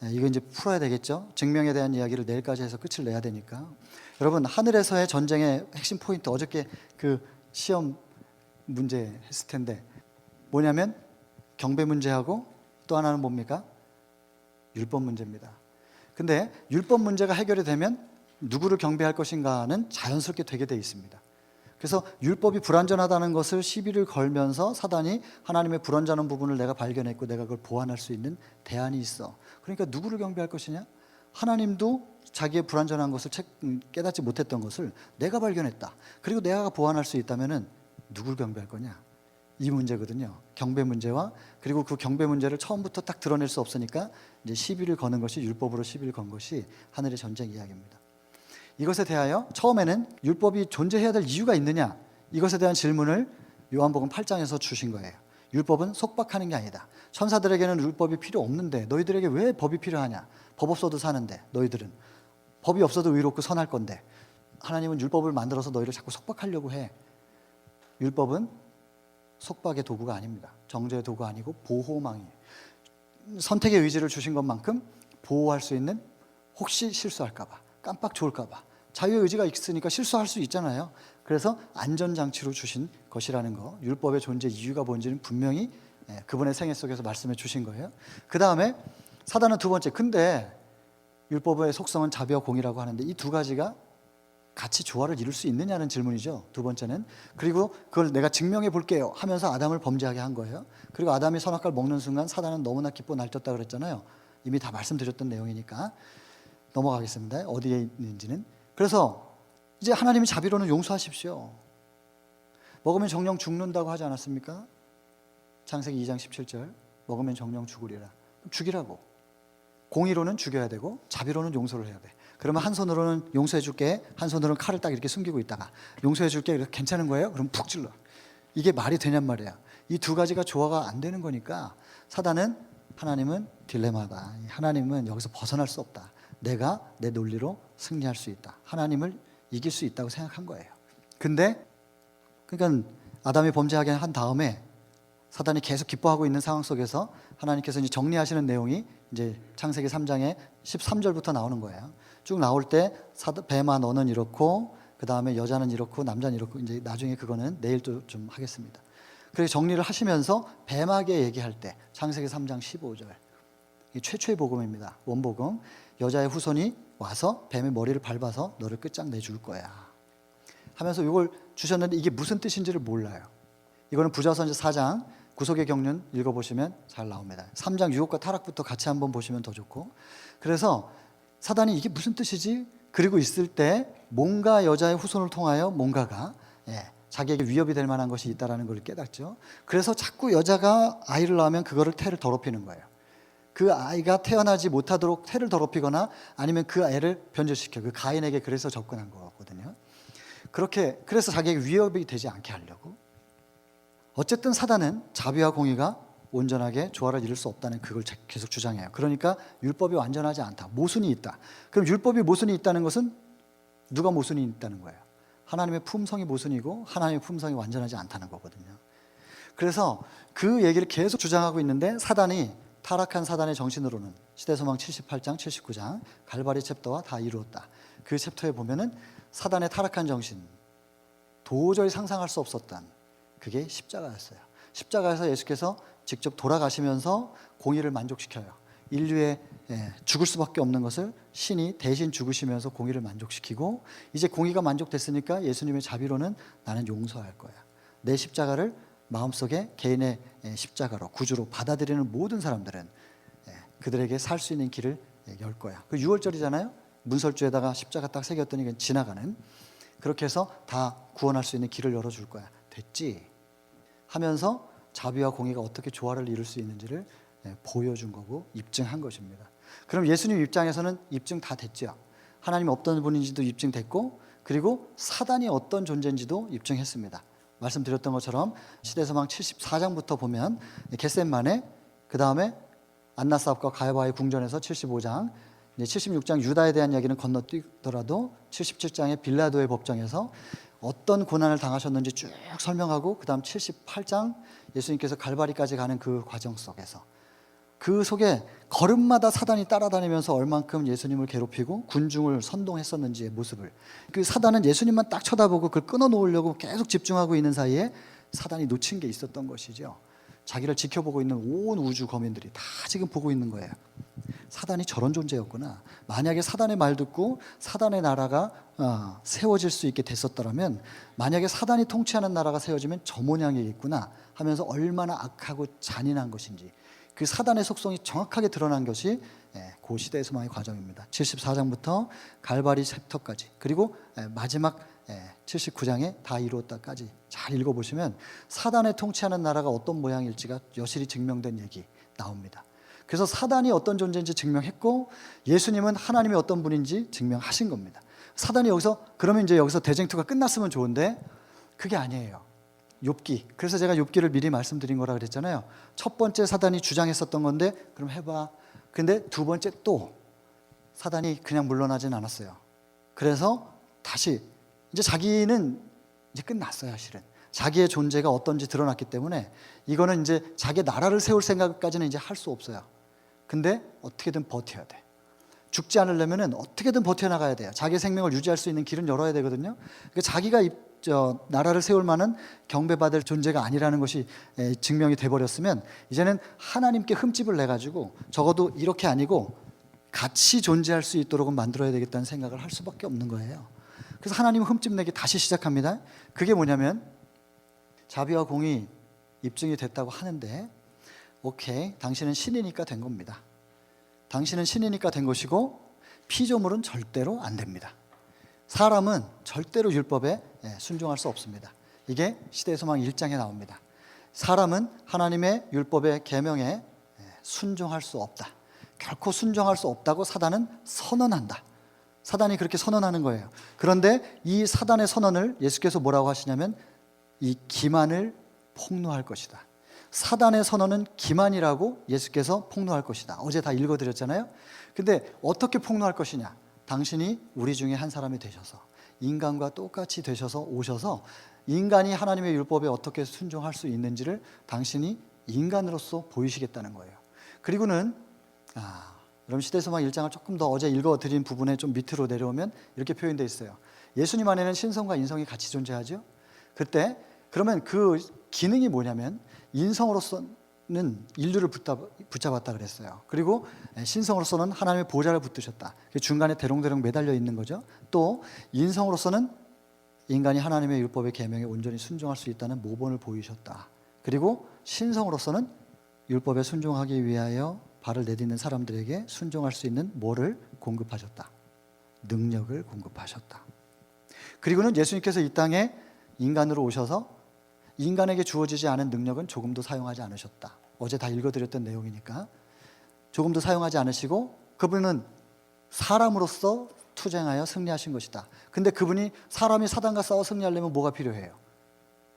이거 이제 풀어야 되겠죠. 증명에 대한 이야기를 내일까지 해서 끝을 내야 되니까. 여러분, 하늘에서의 전쟁의 핵심 포인트, 어저께 그 시험 문제 했을 텐데 뭐냐면 경배 문제하고 또 하나는 뭡니까? 율법 문제입니다. 근데 율법 문제가 해결이 되면 누구를 경배할 것인가는 자연스럽게 되게 돼 있습니다. 그래서 율법이 불완전하다는 것을 시비를 걸면서 사단이 하나님의 불완전한 부분을 내가 발견했고 내가 그걸 보완할 수 있는 대안이 있어. 그러니까 누구를 경배할 것이냐? 하나님도 자기의 불완전한 것을 깨닫지 못했던 것을 내가 발견했다. 그리고 내가 보완할 수 있다면은 누구를 경배할 거냐? 이 문제거든요. 경배 문제와 그리고 그 경배 문제를 처음부터 딱 드러낼 수 없으니까 이제 시비를 거는 것이 율법으로 시비를 건 것이 하늘의 전쟁 이야기입니다. 이것에 대하여 처음에는 율법이 존재해야 될 이유가 있느냐? 이것에 대한 질문을 요한복음 8장에서 주신 거예요. 율법은 속박하는 게 아니다. 천사들에게는 율법이 필요 없는데 너희들에게 왜 법이 필요하냐? 법 없어도 사는데 너희들은 법이 없어도 의롭고 선할 건데 하나님은 율법을 만들어서 너희를 자꾸 속박하려고 해. 율법은 속박의 도구가 아닙니다. 정죄의 도구가 아니고 보호망이에요. 선택의 의지를 주신 것만큼 보호할 수 있는 혹시 실수할까 봐, 깜빡 좋을까 봐 자유의 의지가 있으니까 실수할 수 있잖아요. 그래서 안전장치로 주신 것이라는 거, 율법의 존재 이유가 뭔지는 분명히 그분의 생애 속에서 말씀해 주신 거예요. 그 다음에 사단은 두 번째, 근데 율법의 속성은 자비와 공의라고 하는데 이 두 가지가 같이 조화를 이룰 수 있느냐는 질문이죠. 두 번째는. 그리고 그걸 내가 증명해 볼게요 하면서 아담을 범죄하게 한 거예요. 그리고 아담이 선악과를 먹는 순간 사단은 너무나 기뻐 날뛰었다 그랬잖아요. 이미 다 말씀드렸던 내용이니까 넘어가겠습니다. 어디에 있는지는. 그래서 이제 하나님이 자비로는 용서하십시오. 먹으면 정령 죽는다고 하지 않았습니까? 창세기 2장 17절. 먹으면 정령 죽으리라. 죽이라고. 공의로는 죽여야 되고 자비로는 용서를 해야 돼. 그러면 한 손으로는 용서해 줄게, 한 손으로는 칼을 딱 이렇게 숨기고 있다가 용서해 줄게, 괜찮은 거예요? 그럼 푹 찔러. 이게 말이 되냔 말이야. 이 두 가지가 조화가 안 되는 거니까 사단은, 하나님은 딜레마다. 하나님은 여기서 벗어날 수 없다. 내가 내 논리로 승리할 수 있다. 하나님을 이길 수 있다고 생각한 거예요. 근데 그러니까 아담이 범죄하게 한 다음에 사단이 계속 기뻐하고 있는 상황 속에서 하나님께서 이제 정리하시는 내용이 이제 창세기 3장에 13절부터 나오는 거예요. 쭉 나올 때 뱀아 너는 이렇고 그 다음에 여자는 이렇고 남자는 이렇고 이제 나중에 그거는 내일 또 좀 하겠습니다. 그래서 정리를 하시면서 뱀에게 얘기할 때 창세기 3장 15절 이 최초의 복음입니다. 원복음. 여자의 후손이 와서 뱀의 머리를 밟아서 너를 끝장내줄 거야 하면서 이걸 주셨는데 이게 무슨 뜻인지를 몰라요. 이거는 부자선지 4장 구속의 경륜 읽어보시면 잘 나옵니다. 3장 유혹과 타락부터 같이 한번 보시면 더 좋고. 그래서 사단이 이게 무슨 뜻이지? 그리고 있을 때 뭔가 여자의 후손을 통하여 뭔가가 자기에게 위협이 될 만한 것이 있다는 걸 깨닫죠. 그래서 자꾸 여자가 아이를 낳으면 그거를 태를 더럽히는 거예요. 그 아이가 태어나지 못하도록 태를 더럽히거나 아니면 그 애를 변절시켜. 그 가인에게 그래서 접근한 거거든요. 그렇게 그래서 자기에게 위협이 되지 않게 하려고. 어쨌든 사단은 자비와 공의가 온전하게 조화를 이룰 수 없다는 그걸 계속 주장해요. 그러니까 율법이 완전하지 않다. 모순이 있다. 그럼 율법이 모순이 있다는 것은 누가 모순이 있다는 거예요? 하나님의 품성이 모순이고 하나님의 품성이 완전하지 않다는 거거든요. 그래서 그 얘기를 계속 주장하고 있는데 사단이 타락한 사단의 정신으로는 시대소망 78장 79장 갈바리 챕터와 다 이루었다. 그 챕터에 보면은 사단의 타락한 정신 도저히 상상할 수 없었던 그게 십자가였어요. 십자가에서 예수께서 직접 돌아가시면서 공의를 만족시켜요. 인류의 죽을 수밖에 없는 것을 신이 대신 죽으시면서 공의를 만족시키고 이제 공의가 만족됐으니까 예수님의 자비로는 나는 용서할 거야. 내 십자가를 마음속에 개인의 십자가로 구주로 받아들이는 모든 사람들은 그들에게 살 수 있는 길을 열 거야. 그 6월절이잖아요. 문설주에다가 십자가 딱 새겼더니 지나가는. 그렇게 해서 다 구원할 수 있는 길을 열어줄 거야. 됐지? 하면서 자비와 공의가 어떻게 조화를 이룰 수 있는지를 보여준 거고 입증한 것입니다. 그럼 예수님 입장에서는 입증 다 됐죠. 하나님이 어떤 분인지도 입증됐고, 그리고 사단이 어떤 존재인지도 입증했습니다. 말씀드렸던 것처럼 시대서망 74장부터 보면 겟셋만에, 그 다음에 안나삽과 가야바의 궁전에서 75장, 76장 유다에 대한 이야기는 건너뛰더라도 77장의 빌라도의 법정에서 어떤 고난을 당하셨는지 쭉 설명하고, 그 다음 78장 예수님께서 갈바리까지 가는 그 과정 속에서, 그 속에 걸음마다 사단이 따라다니면서 얼만큼 예수님을 괴롭히고 군중을 선동했었는지의 모습을, 그 사단은 예수님만 딱 쳐다보고 그걸 끊어놓으려고 계속 집중하고 있는 사이에 사단이 놓친 게 있었던 것이죠. 자기를 지켜보고 있는 온 우주 거민들이 다 지금 보고 있는 거예요. 사단이 저런 존재였구나. 만약에 사단의 말 듣고 사단의 나라가 세워질 수 있게 됐었더라면, 만약에 사단이 통치하는 나라가 세워지면 저 모양이겠구나 하면서 얼마나 악하고 잔인한 것인지, 그 사단의 속성이 정확하게 드러난 것이 그 시대의 소망의 과정입니다. 74장부터 갈바리 챕터까지, 그리고 마지막 79장에 다 이루었다까지 잘 읽어보시면 사단의 통치하는 나라가 어떤 모양일지가 여실히 증명된 얘기 나옵니다. 그래서 사단이 어떤 존재인지 증명했고, 예수님은 하나님이 어떤 분인지 증명하신 겁니다. 사단이 여기서, 그러면 이제 여기서 대쟁투가 끝났으면 좋은데 그게 아니에요. 욥기. 그래서 제가 욥기를 미리 말씀드린 거라 그랬잖아요. 첫 번째 사단이 주장했었던 건데 그럼 해봐. 근데 두 번째 또 사단이 그냥 물러나진 않았어요. 그래서 다시 이제 자기는 이제 끝났어요. 사실은 자기의 존재가 어떤지 드러났기 때문에 이거는 이제 자기 나라를 세울 생각까지는 이제 할 수 없어요. 근데 어떻게든 버텨야 돼. 죽지 않으려면 어떻게든 버텨나가야 돼요. 자기 생명을 유지할 수 있는 길은 열어야 되거든요. 그러니까 자기가 나라를 세울 만한 경배받을 존재가 아니라는 것이 증명이 돼버렸으면, 이제는 하나님께 흠집을 내가지고 적어도 이렇게 아니고 같이 존재할 수 있도록 만들어야 되겠다는 생각을 할 수밖에 없는 거예요. 그래서 하나님은 흠집 내기 다시 시작합니다. 그게 뭐냐면, 자비와 공의 입증이 됐다고 하는데, 오케이, 당신은 신이니까 된 겁니다. 당신은 신이니까 된 것이고 피조물은 절대로 안 됩니다. 사람은 절대로 율법에 순종할 수 없습니다. 이게 시대의 소망 1장에 나옵니다. 사람은 하나님의 율법의 계명에 순종할 수 없다. 결코 순종할 수 없다고 사단은 선언한다. 사단이 그렇게 선언하는 거예요. 그런데 이 사단의 선언을 예수께서 뭐라고 하시냐면, 이 기만을 폭로할 것이다. 사단의 선언은 기만이라고 예수께서 폭로할 것이다. 어제 다 읽어드렸잖아요. 근데 어떻게 폭로할 것이냐? 당신이 우리 중에 한 사람이 되셔서, 인간과 똑같이 되셔서 오셔서 인간이 하나님의 율법에 어떻게 순종할 수 있는지를 당신이 인간으로서 보이시겠다는 거예요. 그리고는 여러분 시대소망 1장을 조금 더 어제 읽어드린 부분에 좀 밑으로 내려오면 이렇게 표현되어 있어요. 예수님 안에는 신성과 인성이 같이 존재하죠. 그때 그러면 그 기능이 뭐냐면, 인성으로서는 인류를 붙잡았다 그랬어요. 그리고 신성으로서는 하나님의 보좌를 붙드셨다. 중간에 대롱대롱 매달려 있는 거죠. 또 인성으로서는 인간이 하나님의 율법의 계명에 온전히 순종할 수 있다는 모본을 보이셨다. 그리고 신성으로서는 율법에 순종하기 위하여 발을 내딛는 사람들에게 순종할 수 있는 뭐를 공급하셨다. 능력을 공급하셨다. 그리고는 예수님께서 이 땅에 인간으로 오셔서 인간에게 주어지지 않은 능력은 조금도 사용하지 않으셨다. 어제 다 읽어드렸던 내용이니까. 조금도 사용하지 않으시고 그분은 사람으로서 투쟁하여 승리하신 것이다. 근데 그분이 사람이 사단과 싸워 승리하려면 뭐가 필요해요?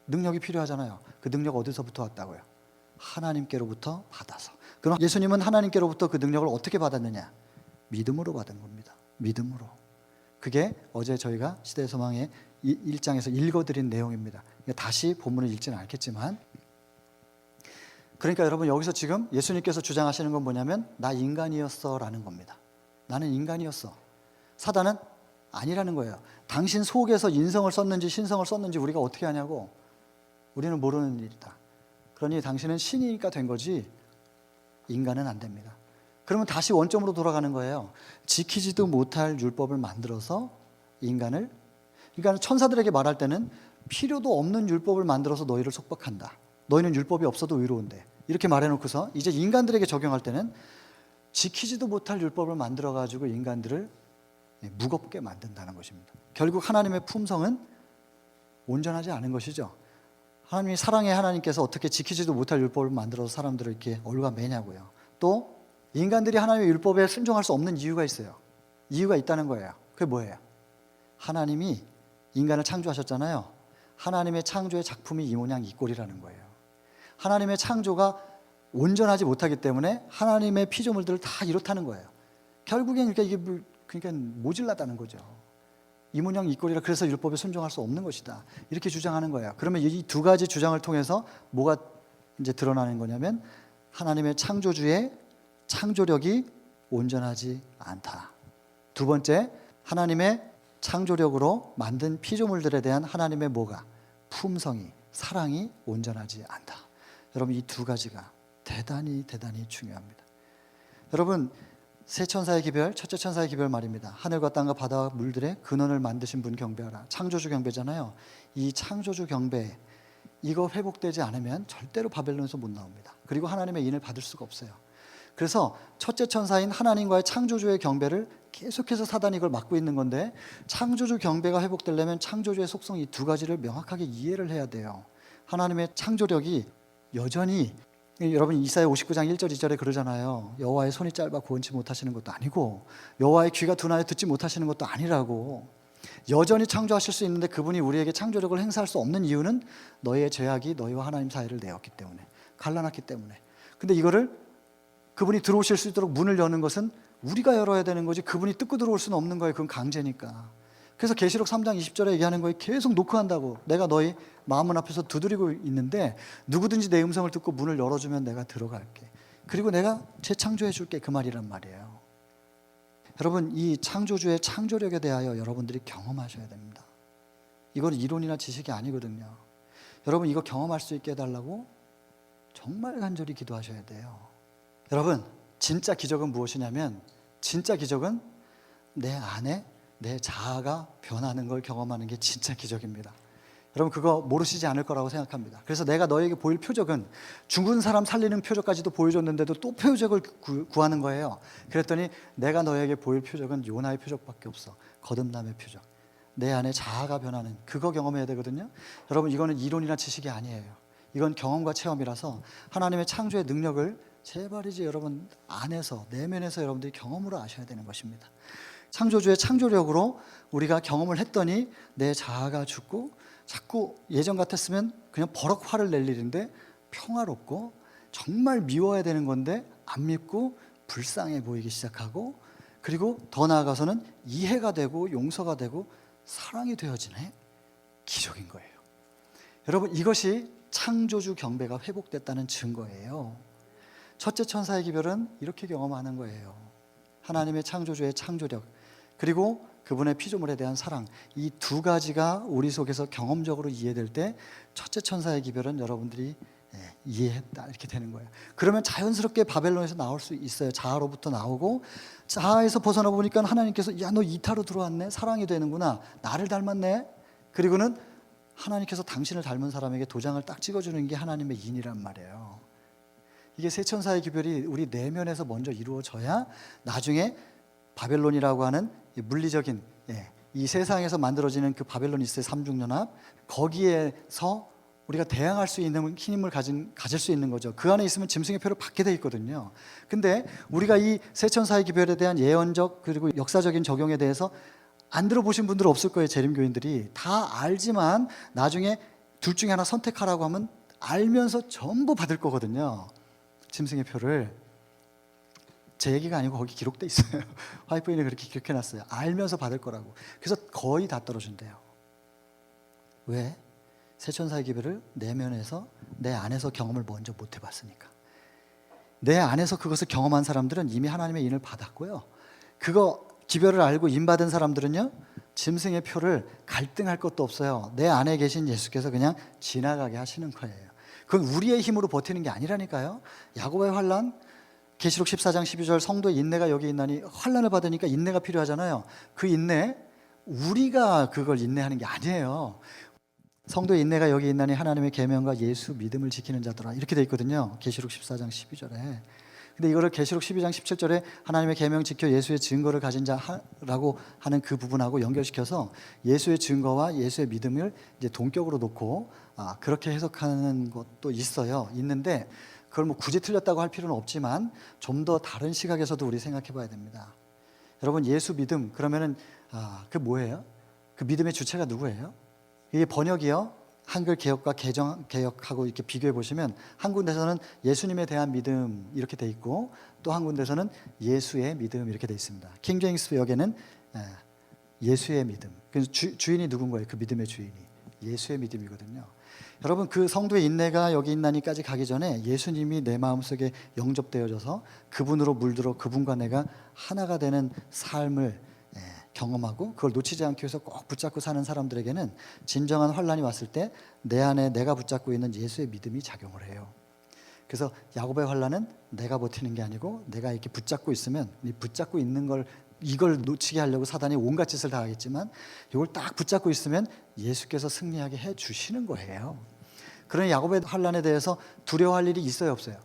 능력이 필요하잖아요. 그 능력 어디서부터 왔다고요? 하나님께로부터 받아서. 그럼 예수님은 하나님께로부터 그 능력을 어떻게 받았느냐? 믿음으로 받은 겁니다. 믿음으로. 그게 어제 저희가 시대의 소망의 1장에서 읽어드린 내용입니다. 다시 본문을 읽지는 않겠지만, 그러니까 여러분 여기서 지금 예수님께서 주장하시는 건 뭐냐면, 나 인간이었어 라는 겁니다. 나는 인간이었어. 사단은 아니라는 거예요. 당신 속에서 인성을 썼는지 신성을 썼는지 우리가 어떻게 하냐고. 우리는 모르는 일이다. 그러니 당신은 신이니까 된 거지 인간은 안 됩니다. 그러면 다시 원점으로 돌아가는 거예요. 지키지도 못할 율법을 만들어서 인간을, 그러니까 천사들에게 말할 때는 필요도 없는 율법을 만들어서 너희를 속박한다. 너희는 율법이 없어도 의로운데. 이렇게 말해놓고서 이제 인간들에게 적용할 때는 지키지도 못할 율법을 만들어가지고 인간들을 무겁게 만든다는 것입니다. 결국 하나님의 품성은 온전하지 않은 것이죠. 하나님이 사랑의 하나님께서 어떻게 지키지도 못할 율법을 만들어서 사람들을 이렇게 올가매냐고요. 또 인간들이 하나님의 율법에 순종할 수 없는 이유가 있어요. 이유가 있다는 거예요. 그게 뭐예요? 하나님이 인간을 창조하셨잖아요. 하나님의 창조의 작품이 이 모양 이 꼴이라는 거예요. 하나님의 창조가 온전하지 못하기 때문에 하나님의 피조물들을 다 이렇다는 거예요. 결국엔 그러니까 모질라다는 거죠. 이 모양 이 꼴이라 그래서 율법에 순종할 수 없는 것이다. 이렇게 주장하는 거예요. 그러면 이 두 가지 주장을 통해서 뭐가 이제 드러나는 거냐면 하나님의 창조주의 창조력이 온전하지 않다. 두 번째, 하나님의 창조력으로 만든 피조물들에 대한 하나님의 뭐가? 품성이, 사랑이 온전하지 않다. 여러분, 이 두 가지가 대단히 중요합니다. 여러분, 세 천사의 기별, 첫째 천사의 기별 말입니다. 하늘과 땅과 바다와 물들의 근원을 만드신 분 경배하라. 창조주 경배잖아요. 이 창조주 경배, 이거 회복되지 않으면 절대로 바벨론에서 못 나옵니다. 그리고 하나님의 인을 받을 수가 없어요. 그래서 첫째 천사인 하나님과의 창조주의 경배를 계속해서 사단이 이걸 막고 있는 건데, 창조주 경배가 회복되려면 창조주의 속성 이 두 가지를 명확하게 이해를 해야 돼요. 하나님의 창조력이 여전히, 여러분 이사야 59장 1절 2절에 그러잖아요. 여호와의 손이 짧아 구원치 못하시는 것도 아니고 여호와의 귀가 둔하여 듣지 못하시는 것도 아니라고. 여전히 창조하실 수 있는데 그분이 우리에게 창조력을 행사할 수 없는 이유는 너희의 죄악이 너희와 하나님 사이를 내었기 때문에, 갈라놨기 때문에. 근데 이거를 그분이 들어오실 수 있도록 문을 여는 것은 우리가 열어야 되는 거지, 그분이 뜯고 들어올 수는 없는 거예요. 그건 강제니까. 그래서 계시록 3장 20절에 얘기하는 거에 계속 노크한다고. 내가 너희 마음문 앞에서 두드리고 있는데 누구든지 내 음성을 듣고 문을 열어주면 내가 들어갈게. 그리고 내가 재창조해 줄게. 그 말이란 말이에요. 여러분, 이 창조주의 창조력에 대하여 여러분들이 경험하셔야 됩니다. 이건 이론이나 지식이 아니거든요. 여러분, 이거 경험할 수 있게 해달라고 정말 간절히 기도하셔야 돼요. 여러분, 진짜 기적은 무엇이냐면, 진짜 기적은 내 안에 내 자아가 변하는 걸 경험하는 게 진짜 기적입니다. 여러분, 그거 모르시지 않을 거라고 생각합니다. 그래서 내가 너에게 보일 표적은 죽은 사람 살리는 표적까지도 보여줬는데도 또 표적을 구하는 거예요. 그랬더니 내가 너에게 보일 표적은 요나의 표적밖에 없어. 거듭남의 표적. 내 안에 자아가 변하는, 그거 경험해야 되거든요. 여러분, 이거는 이론이나 지식이 아니에요. 이건 경험과 체험이라서 하나님의 창조의 능력을 제발이지 여러분 안에서, 내면에서 여러분들이 경험으로 아셔야 되는 것입니다. 창조주의 창조력으로 우리가 경험을 했더니 내 자아가 죽고, 자꾸 예전 같았으면 그냥 버럭 화를 낼 일인데 평화롭고, 정말 미워야 되는 건데 안 밉고 불쌍해 보이기 시작하고, 그리고 더 나아가서는 이해가 되고 용서가 되고 사랑이 되어지네. 기적인 거예요. 여러분, 이것이 창조주 경배가 회복됐다는 증거예요. 첫째 천사의 기별은 이렇게 경험하는 거예요. 하나님의 창조주의 창조력, 그리고 그분의 피조물에 대한 사랑, 이 두 가지가 우리 속에서 경험적으로 이해될 때 첫째 천사의 기별은 여러분들이 이해했다, 이렇게 되는 거예요. 그러면 자연스럽게 바벨론에서 나올 수 있어요. 자아로부터 나오고, 자아에서 벗어나 보니까 하나님께서 야, 너 이타로 들어왔네, 사랑이 되는구나, 나를 닮았네. 그리고는 하나님께서 당신을 닮은 사람에게 도장을 딱 찍어주는 게 하나님의 인이란 말이에요. 이게 세 천사의 기별이 우리 내면에서 먼저 이루어져야 나중에 바벨론이라고 하는 물리적인, 이 세상에서 만들어지는 그 바벨론 이스의 삼중연합, 거기에서 우리가 대항할 수 있는 힘을 가질 수 있는 거죠. 그 안에 있으면 짐승의 표를 받게 돼 있거든요. 근데 우리가 이 세 천사의 기별에 대한 예언적 그리고 역사적인 적용에 대해서 안 들어보신 분들은 없을 거예요. 재림교인들이 다 알지만 나중에 둘 중에 하나 선택하라고 하면 알면서 전부 받을 거거든요. 짐승의 표를. 제 얘기가 아니고 거기 기록돼 있어요. 화이트인이 그렇게 기록해놨어요. 알면서 받을 거라고. 그래서 거의 다 떨어진대요. 왜? 세 천사의 기별을 내면에서, 내 안에서 경험을 먼저 못 해봤으니까. 내 안에서 그것을 경험한 사람들은 이미 하나님의 인을 받았고요. 그거 기별을 알고 인 받은 사람들은요, 짐승의 표를 갈등할 것도 없어요. 내 안에 계신 예수께서 그냥 지나가게 하시는 거예요. 그건 우리의 힘으로 버티는 게 아니라니까요. 야곱의 환난, 계시록 14장 12절 성도의 인내가 여기 있나니, 환난을 받으니까 인내가 필요하잖아요. 그 인내, 우리가 그걸 인내하는 게 아니에요. 성도의 인내가 여기 있나니 하나님의 계명과 예수 믿음을 지키는 자들아, 이렇게 돼 있거든요. 계시록 14장 12절에. 근데 이거를 계시록 12장 17절에 하나님의 계명 지켜 예수의 증거를 가진 자라고 하는 그 부분하고 연결시켜서 예수의 증거와 예수의 믿음을 이제 동격으로 놓고 그렇게 해석하는 것도 있는데 그걸 뭐 굳이 틀렸다고 할 필요는 없지만 좀 더 다른 시각에서도 우리 생각해 봐야 됩니다. 여러분, 예수 믿음 그러면은 그 뭐예요? 그 믿음의 주체가 누구예요? 이게 번역이요. 한글 개역과 개정 개역하고 이렇게 비교해 보시면 한 군데서는 예수님에 대한 믿음 이렇게 돼 있고 또 한 군데서는 예수의 믿음 이렇게 돼 있습니다. 킹 제임스 역에는 예수의 믿음. 그래서 주인이 누군 거예요? 그 믿음의 주인이 예수의 믿음이거든요. 여러분, 그 성도의 인내가 여기 있나니까지 가기 전에 예수님이 내 마음속에 영접되어져서 그분으로 물들어 그분과 내가 하나가 되는 삶을 경험하고 그걸 놓치지 않기 위해서 꼭 붙잡고 사는 사람들에게는 진정한 환난이 왔을 때 내 안에 내가 붙잡고 있는 예수의 믿음이 작용을 해요. 그래서 야곱의 환난은 내가 버티는 게 아니고 내가 이렇게 붙잡고 있으면 이 붙잡고 있는 걸 이걸 놓치게 하려고 사단이 온갖 짓을 다 하겠지만 이걸 딱 붙잡고 있으면 예수께서 승리하게 해 주시는 거예요. 그러니 야곱의 환난에 대해서 두려워할 일이 있어요, 없어요?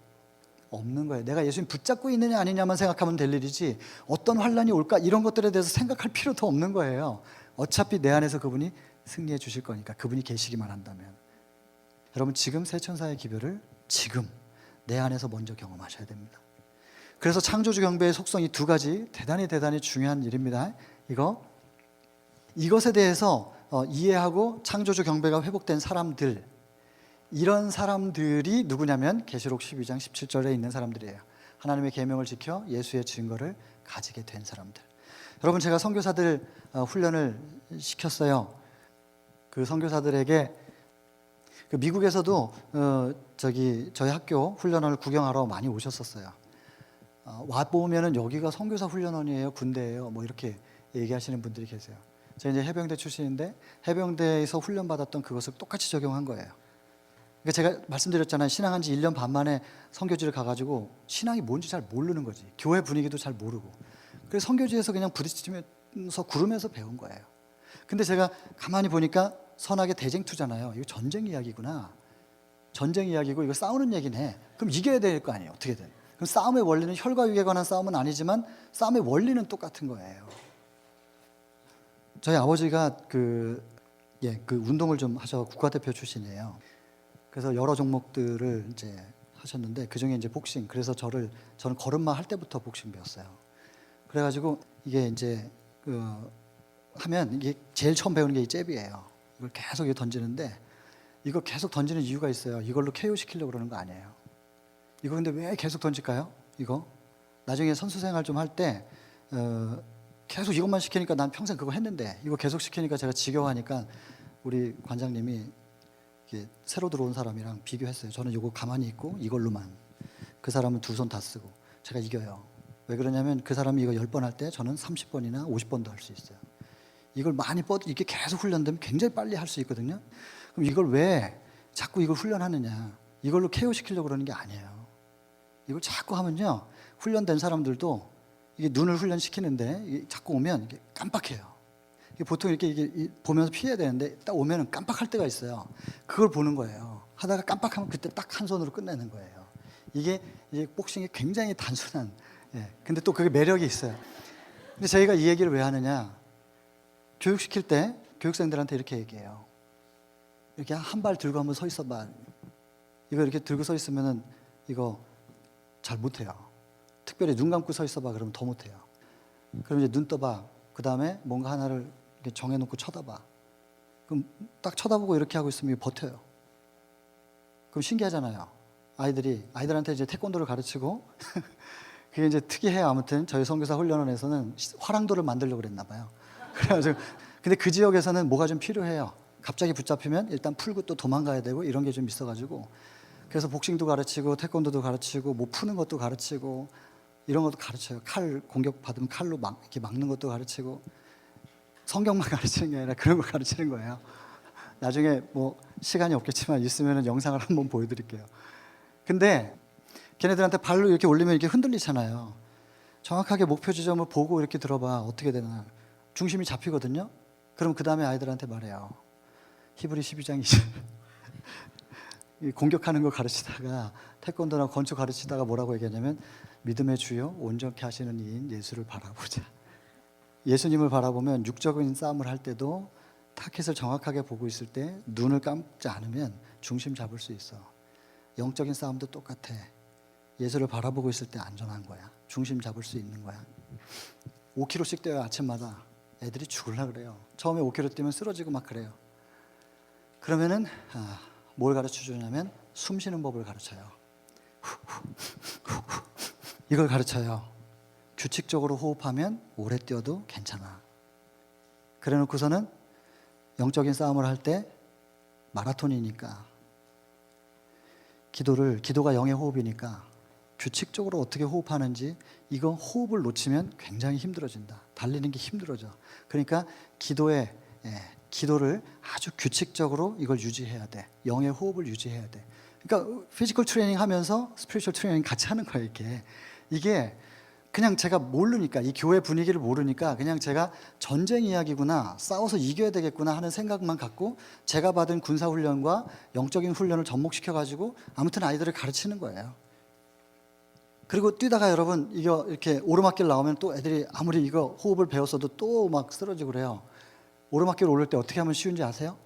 없는 거예요. 내가 예수님 붙잡고 있느냐 아니냐만 생각하면 될 일이지 어떤 환난이 올까 이런 것들에 대해서 생각할 필요도 없는 거예요. 어차피 내 안에서 그분이 승리해 주실 거니까, 그분이 계시기만 한다면. 여러분, 지금 새 천사의 기별을 지금 내 안에서 먼저 경험하셔야 됩니다. 그래서 창조주 경배의 속성이 두 가지 대단히 중요한 일입니다. 이것에 대해서 이해하고 창조주 경배가 회복된 사람들, 이런 사람들이 누구냐면 계시록 12장 17절에 있는 사람들이에요. 하나님의 계명을 지켜 예수의 증거를 가지게 된 사람들. 여러분, 제가 선교사들 훈련을 시켰어요. 그 선교사들에게 그 미국에서도 저희 학교 훈련원을 구경하러 많이 오셨었어요. 와 보면은 여기가 선교사 훈련원이에요, 군대예요, 뭐 이렇게 얘기하시는 분들이 계세요. 제가 이제 해병대 출신인데 해병대에서 훈련 받았던 그것을 똑같이 적용한 거예요. 그러니까 제가 말씀드렸잖아요. 신앙한 지 1년 반 만에 선교지를 가가지고 신앙이 뭔지 잘 모르는 거지. 교회 분위기도 잘 모르고. 그래서 선교지에서 그냥 부딪히면서 구르면서 배운 거예요. 근데 제가 가만히 보니까 선악의 대쟁투잖아요. 이거 전쟁 이야기구나. 전쟁 이야기고 이거 싸우는 얘기네. 그럼 이겨야 될 거 아니에요, 어떻게든. 그럼 싸움의 원리는 혈과 육에 관한 싸움은 아니지만 싸움의 원리는 똑같은 거예요. 저희 아버지가 그 운동을 좀 하셔 국가대표 출신이에요. 그래서 여러 종목들을 이제 하셨는데 그 중에 이제 복싱. 그래서 저는 걸음마 할 때부터 복싱 배웠어요. 그래가지고 이게 이제 하면 이게 제일 처음 배우는 게 이 잽이에요. 이걸 계속 이거 던지는데 이거 계속 던지는 이유가 있어요. 이걸로 KO 시키려고 그러는 거 아니에요. 이거 근데 왜 계속 던질까요? 이거 나중에 선수 생활 좀 할 때 계속 이것만 시키니까 난 평생 그거 했는데 이거 계속 시키니까 제가 지겨워하니까 우리 관장님이 새로 들어온 사람이랑 비교했어요. 저는 이거 가만히 있고 이걸로만, 그 사람은 두 손 다 쓰고. 제가 이겨요. 왜 그러냐면 그 사람이 이거 10번 할 때 저는 30번이나 50번도 할 수 있어요. 이걸 많이 이렇게 계속 훈련되면 굉장히 빨리 할 수 있거든요. 그럼 이걸 왜 자꾸 이걸 훈련하느냐? 이걸로 KO 시키려고 그러는 게 아니에요. 이걸 자꾸 하면요, 훈련된 사람들도 이게 눈을 훈련시키는데 이게 자꾸 오면 이게 깜빡해요. 이게 보통 이게 보면서 피해야 되는데 딱 오면은 깜빡할 때가 있어요. 그걸 보는 거예요. 하다가 깜빡하면 그때 딱 한 손으로 끝내는 거예요. 이게 복싱이 굉장히 단순한, 근데 또 그게 매력이 있어요. 근데 저희가 이 얘기를 왜 하느냐? 교육시킬 때 교육생들한테 이렇게 얘기해요. 이렇게 한 발 들고 한번 서 있어봐. 이거 이렇게 들고 서 있으면은 이거 잘 못해요. 특별히 눈 감고 서 있어봐. 그러면 더 못해요. 그럼 이제 눈 떠봐. 그 다음에 뭔가 하나를 이렇게 정해놓고 쳐다봐. 그럼 딱 쳐다보고 이렇게 하고 있으면 버텨요. 그럼 신기하잖아요. 아이들한테 이제 태권도를 가르치고 그게 이제 특이해요. 아무튼 저희 선교사 훈련원에서는 화랑도를 만들려고 그랬나 봐요. 그래가지고 근데 그 지역에서는 뭐가 좀 필요해요. 갑자기 붙잡히면 일단 풀고 또 도망가야 되고 이런 게 좀 있어가지고, 그래서 복싱도 가르치고 태권도도 가르치고 뭐 푸는 것도 가르치고 이런 것도 가르쳐요. 칼 공격 받으면 칼로 이렇게 막는 것도 가르치고, 성경만 가르치는 게 아니라 그런 거 가르치는 거예요. 나중에 뭐 시간이 없겠지만 있으면 영상을 한번 보여드릴게요. 근데 걔네들한테 발로 이렇게 올리면 이렇게 흔들리잖아요. 정확하게 목표 지점을 보고 이렇게 들어봐. 어떻게 되나. 중심이 잡히거든요. 그럼 그 다음에 아이들한테 말해요. 히브리 12장 20 공격하는 거 가르치다가 태권도나 건축 가르치다가 뭐라고 얘기하냐면 믿음의 주요 온전케 하시는 이인 예수를 바라보자. 예수님을 바라보면 육적인 싸움을 할 때도 타켓을 정확하게 보고 있을 때 눈을 감지 않으면 중심 잡을 수 있어. 영적인 싸움도 똑같아. 예수를 바라보고 있을 때 안전한 거야. 중심 잡을 수 있는 거야. 5km씩 뛰어요. 아침마다. 애들이 죽으려고 그래요. 처음에 5km 뛰면 쓰러지고 막 그래요. 그러면은 뭘 가르쳐 주냐면 숨 쉬는 법을 가르쳐요. 이걸 가르쳐요. 규칙적으로 호흡하면 오래 뛰어도 괜찮아. 그래 놓고서는 영적인 싸움을 할 때 마라톤이니까 기도가 영의 호흡이니까 규칙적으로 어떻게 호흡하는지, 이거 호흡을 놓치면 굉장히 힘들어진다. 달리는 게 힘들어져. 그러니까 기도를 아주 규칙적으로 이걸 유지해야 돼. 영의 호흡을 유지해야 돼. 그러니까 피지컬 트레이닝 하면서 스피리추얼 트레이닝 같이 하는 거예요. 이게 그냥 제가 모르니까, 이 교회 분위기를 모르니까 그냥 제가 전쟁 이야기구나, 싸워서 이겨야 되겠구나 하는 생각만 갖고 제가 받은 군사훈련과 영적인 훈련을 접목시켜 가지고 아무튼 아이들을 가르치는 거예요. 그리고 뛰다가 여러분 이거 이렇게 오르막길 나오면 또 애들이 아무리 이거 호흡을 배웠어도 또 막 쓰러지고 그래요. 오르막길 오를 때 어떻게 하면 쉬운지 아세요?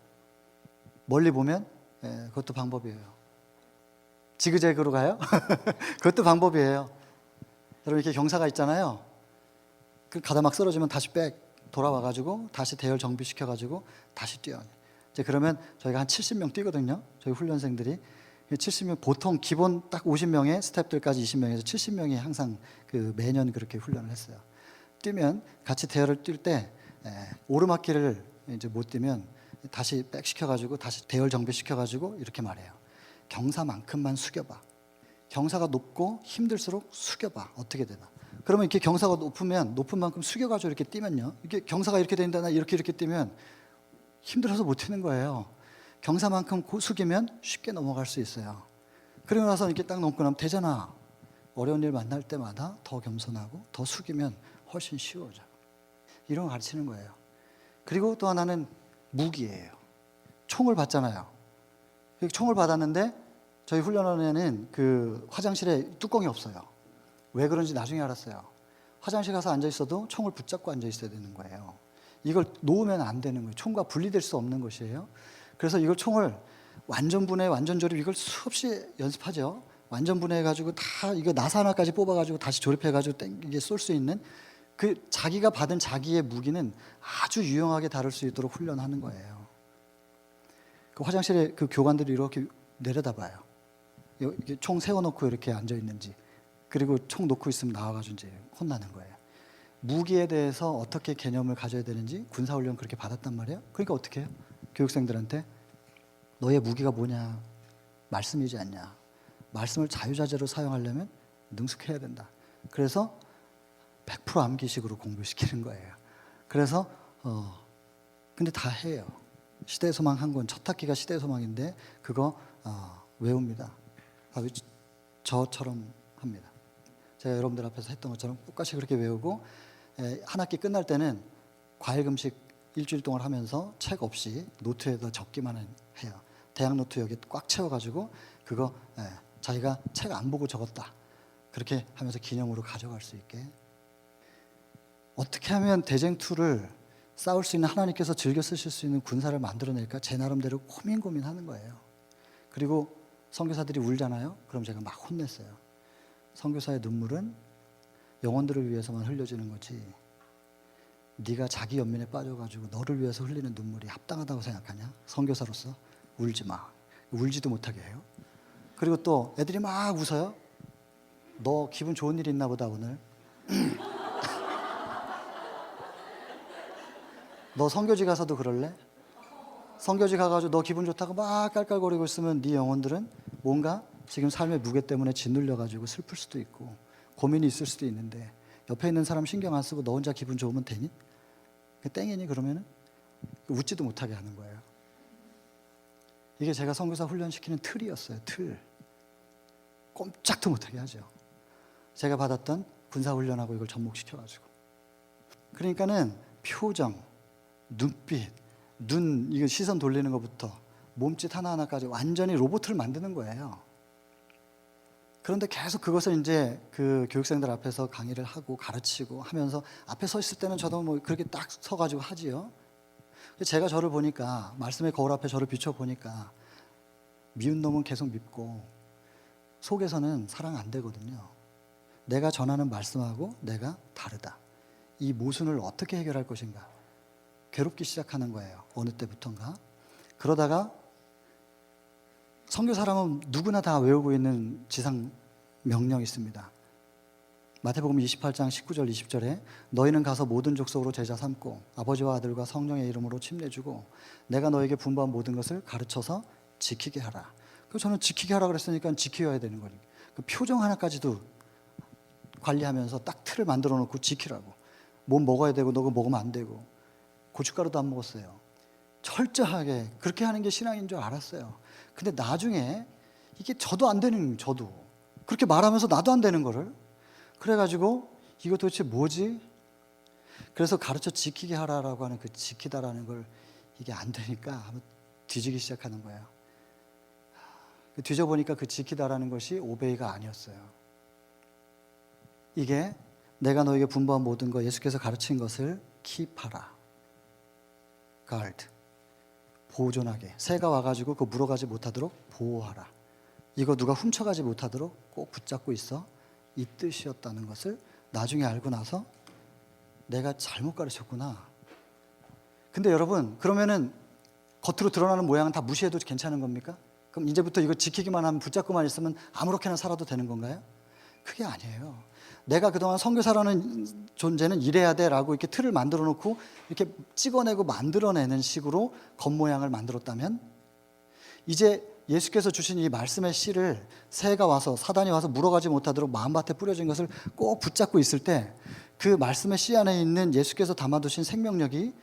멀리 보면 그것도 방법이에요. 지그재그로 가요? 그것도 방법이에요. 여러분 이렇게 경사가 있잖아요. 그 가다 막 쓰러지면 다시 돌아와가지고 다시 대열 정비시켜가지고 다시 뛰어요. 이제 그러면 저희가 한 70명 뛰거든요. 저희 훈련생들이 70명, 보통 기본 딱 50명의 스태프들까지 20명에서 70명이 항상 매년 그렇게 훈련을 했어요. 뛰면 같이 대열을 뛸 때 오르막길을 이제 못 뛰면 다시 백 시켜가지고 다시 대열 정비시켜가지고 이렇게 말해요. 경사만큼만 숙여봐. 경사가 높고 힘들수록 숙여봐. 어떻게 되나? 그러면 이렇게 경사가 높은 만큼 숙여가지고 이렇게 뛰면요. 이게 경사가 이렇게 된다, 나 이렇게 뛰면 힘들어서 못 뛰는 거예요. 경사만큼 숙이면 쉽게 넘어갈 수 있어요. 그러고 나서 이렇게 딱 넘고 나면 되잖아. 어려운 일 만날 때마다 더 겸손하고 더 숙이면 훨씬 쉬워져. 이런 거 가르치는 거예요. 그리고 또 하나는 무기예요. 총을 받잖아요. 총을 받았는데 저희 훈련원에는 그 화장실에 뚜껑이 없어요. 왜 그런지 나중에 알았어요. 화장실 가서 앉아 있어도 총을 붙잡고 앉아 있어야 되는 거예요. 이걸 놓으면 안 되는 거예요. 총과 분리될 수 없는 것이에요. 그래서 이걸 총을 완전 분해, 완전 조립, 이걸 수없이 연습하죠. 완전 분해해가지고 다 이거 나사 하나까지 뽑아가지고 다시 조립해가지고 이게 쏠 수 있는 그 자기가 받은 자기의 무기는 아주 유용하게 다룰 수 있도록 훈련하는 거예요. 그 화장실에 그 교관들이 이렇게 내려다봐요. 이렇게 총 세워놓고 이렇게 앉아 있는지, 그리고 총 놓고 있으면 나와가지고 이제 혼나는 거예요. 무기에 대해서 어떻게 개념을 가져야 되는지 군사훈련 그렇게 받았단 말이에요. 그러니까 어떻게 해요? 교육생들한테 너의 무기가 뭐냐? 말씀이지 않냐? 말씀을 자유자재로 사용하려면 능숙해야 된다. 그래서 100% 암기식으로 공부시키는 거예요. 그래서 근데 다 해요. 시대의 소망 한 권, 첫 학기가 시대의 소망인데 그거 외웁니다. 저처럼 합니다. 제가 여러분들 앞에서 했던 것처럼 똑같이 그렇게 외우고 한 학기 끝날 때는 과일 금식 일주일 동안 하면서 책 없이 노트에다 적기만 해요. 대학 노트 여기 꽉 채워가지고 그거 자기가 책 안 보고 적었다. 그렇게 하면서 기념으로 가져갈 수 있게. 어떻게 하면 대쟁투를 싸울 수 있는, 하나님께서 즐겨 쓰실 수 있는 군사를 만들어낼까 제 나름대로 고민하는 거예요. 그리고 선교사들이 울잖아요. 그럼 제가 막 혼냈어요. 선교사의 눈물은 영혼들을 위해서만 흘려지는 거지, 네가 자기 연민에 빠져가지고 너를 위해서 흘리는 눈물이 합당하다고 생각하냐? 선교사로서 울지 마. 울지도 못하게 해요. 그리고 또 애들이 막 웃어요. 너 기분 좋은 일 있나 보다 오늘. 너 선교지 가서도 그럴래? 선교지 가가지고 너 기분 좋다고 막 깔깔거리고 있으면 네 영혼들은 뭔가 지금 삶의 무게 때문에 짓눌려가지고 슬플 수도 있고 고민이 있을 수도 있는데, 옆에 있는 사람 신경 안 쓰고 너 혼자 기분 좋으면 되니? 땡이니? 그러면은 웃지도 못하게 하는 거예요. 이게 제가 선교사 훈련시키는 틀이었어요. 틀. 꼼짝도 못하게 하죠. 제가 받았던 군사훈련하고 이걸 접목시켜가지고. 그러니까는 표정, 눈빛, 이거 시선 돌리는 것부터 몸짓 하나하나까지 완전히 로봇을 만드는 거예요. 그런데 계속 그것을 이제 그 교육생들 앞에서 강의를 하고 가르치고 하면서 앞에 서 있을 때는 저도 뭐 그렇게 딱 서가지고 하지요. 제가 저를 보니까, 말씀의 거울 앞에 저를 비춰보니까 미운 놈은 계속 밉고 속에서는 사랑 안 되거든요. 내가 전하는 말씀하고 내가 다르다. 이 모순을 어떻게 해결할 것인가. 괴롭기 시작하는 거예요. 어느 때부턴가. 그러다가 선교사람은 누구나 다 외우고 있는 지상 명령이 있습니다. 마태복음 28장 19절 20절에 너희는 가서 모든 족속으로 제자 삼고 아버지와 아들과 성령의 이름으로 침례주고 내가 너에게 분부한 모든 것을 가르쳐서 지키게 하라. 그래서 저는 지키게 하라 그랬으니까 지켜야 되는 거니까 그 표정 하나까지도 관리하면서 딱 틀을 만들어 놓고 지키라고. 뭐 먹어야 되고 너 그거 먹으면 안 되고. 고춧가루도 안 먹었어요. 철저하게 그렇게 하는 게 신앙인 줄 알았어요. 근데 나중에 이게 저도 안 되는, 저도 그렇게 말하면서 나도 안 되는 거를, 그래가지고 이거 도대체 뭐지? 그래서 가르쳐 지키게 하라라고 하는 그 지키다라는 걸 이게 안 되니까 한번 뒤지기 시작하는 거예요. 뒤져보니까 그 지키다라는 것이 오베이가 아니었어요. 이게 내가 너에게 분부한 모든 것, 예수께서 가르친 것을 킵하라. 가드. 보존하게. 새가 와가지고 그거 물어가지 못하도록 보호하라. 이거 누가 훔쳐가지 못하도록 꼭 붙잡고 있어. 이 뜻이었다는 것을 나중에 알고 나서 내가 잘못 가르쳤구나. 근데 여러분, 그러면은 겉으로 드러나는 모양은 다 무시해도 괜찮은 겁니까? 그럼 이제부터 이거 지키기만 하면, 붙잡고만 있으면 아무렇게나 살아도 되는 건가요? 그게 아니에요. 내가 그동안 선교사라는 존재는 이래야 돼라고 이렇게 틀을 만들어 놓고 이렇게 찍어내고 만들어내는 식으로 겉모양을 만들었다면, 이제 예수께서 주신 이 말씀의 씨를 새가 와서, 사단이 와서 물어가지 못하도록 마음밭에 뿌려진 것을 꼭 붙잡고 있을 때, 그 말씀의 씨 안에 있는 예수께서 담아두신 생명력이,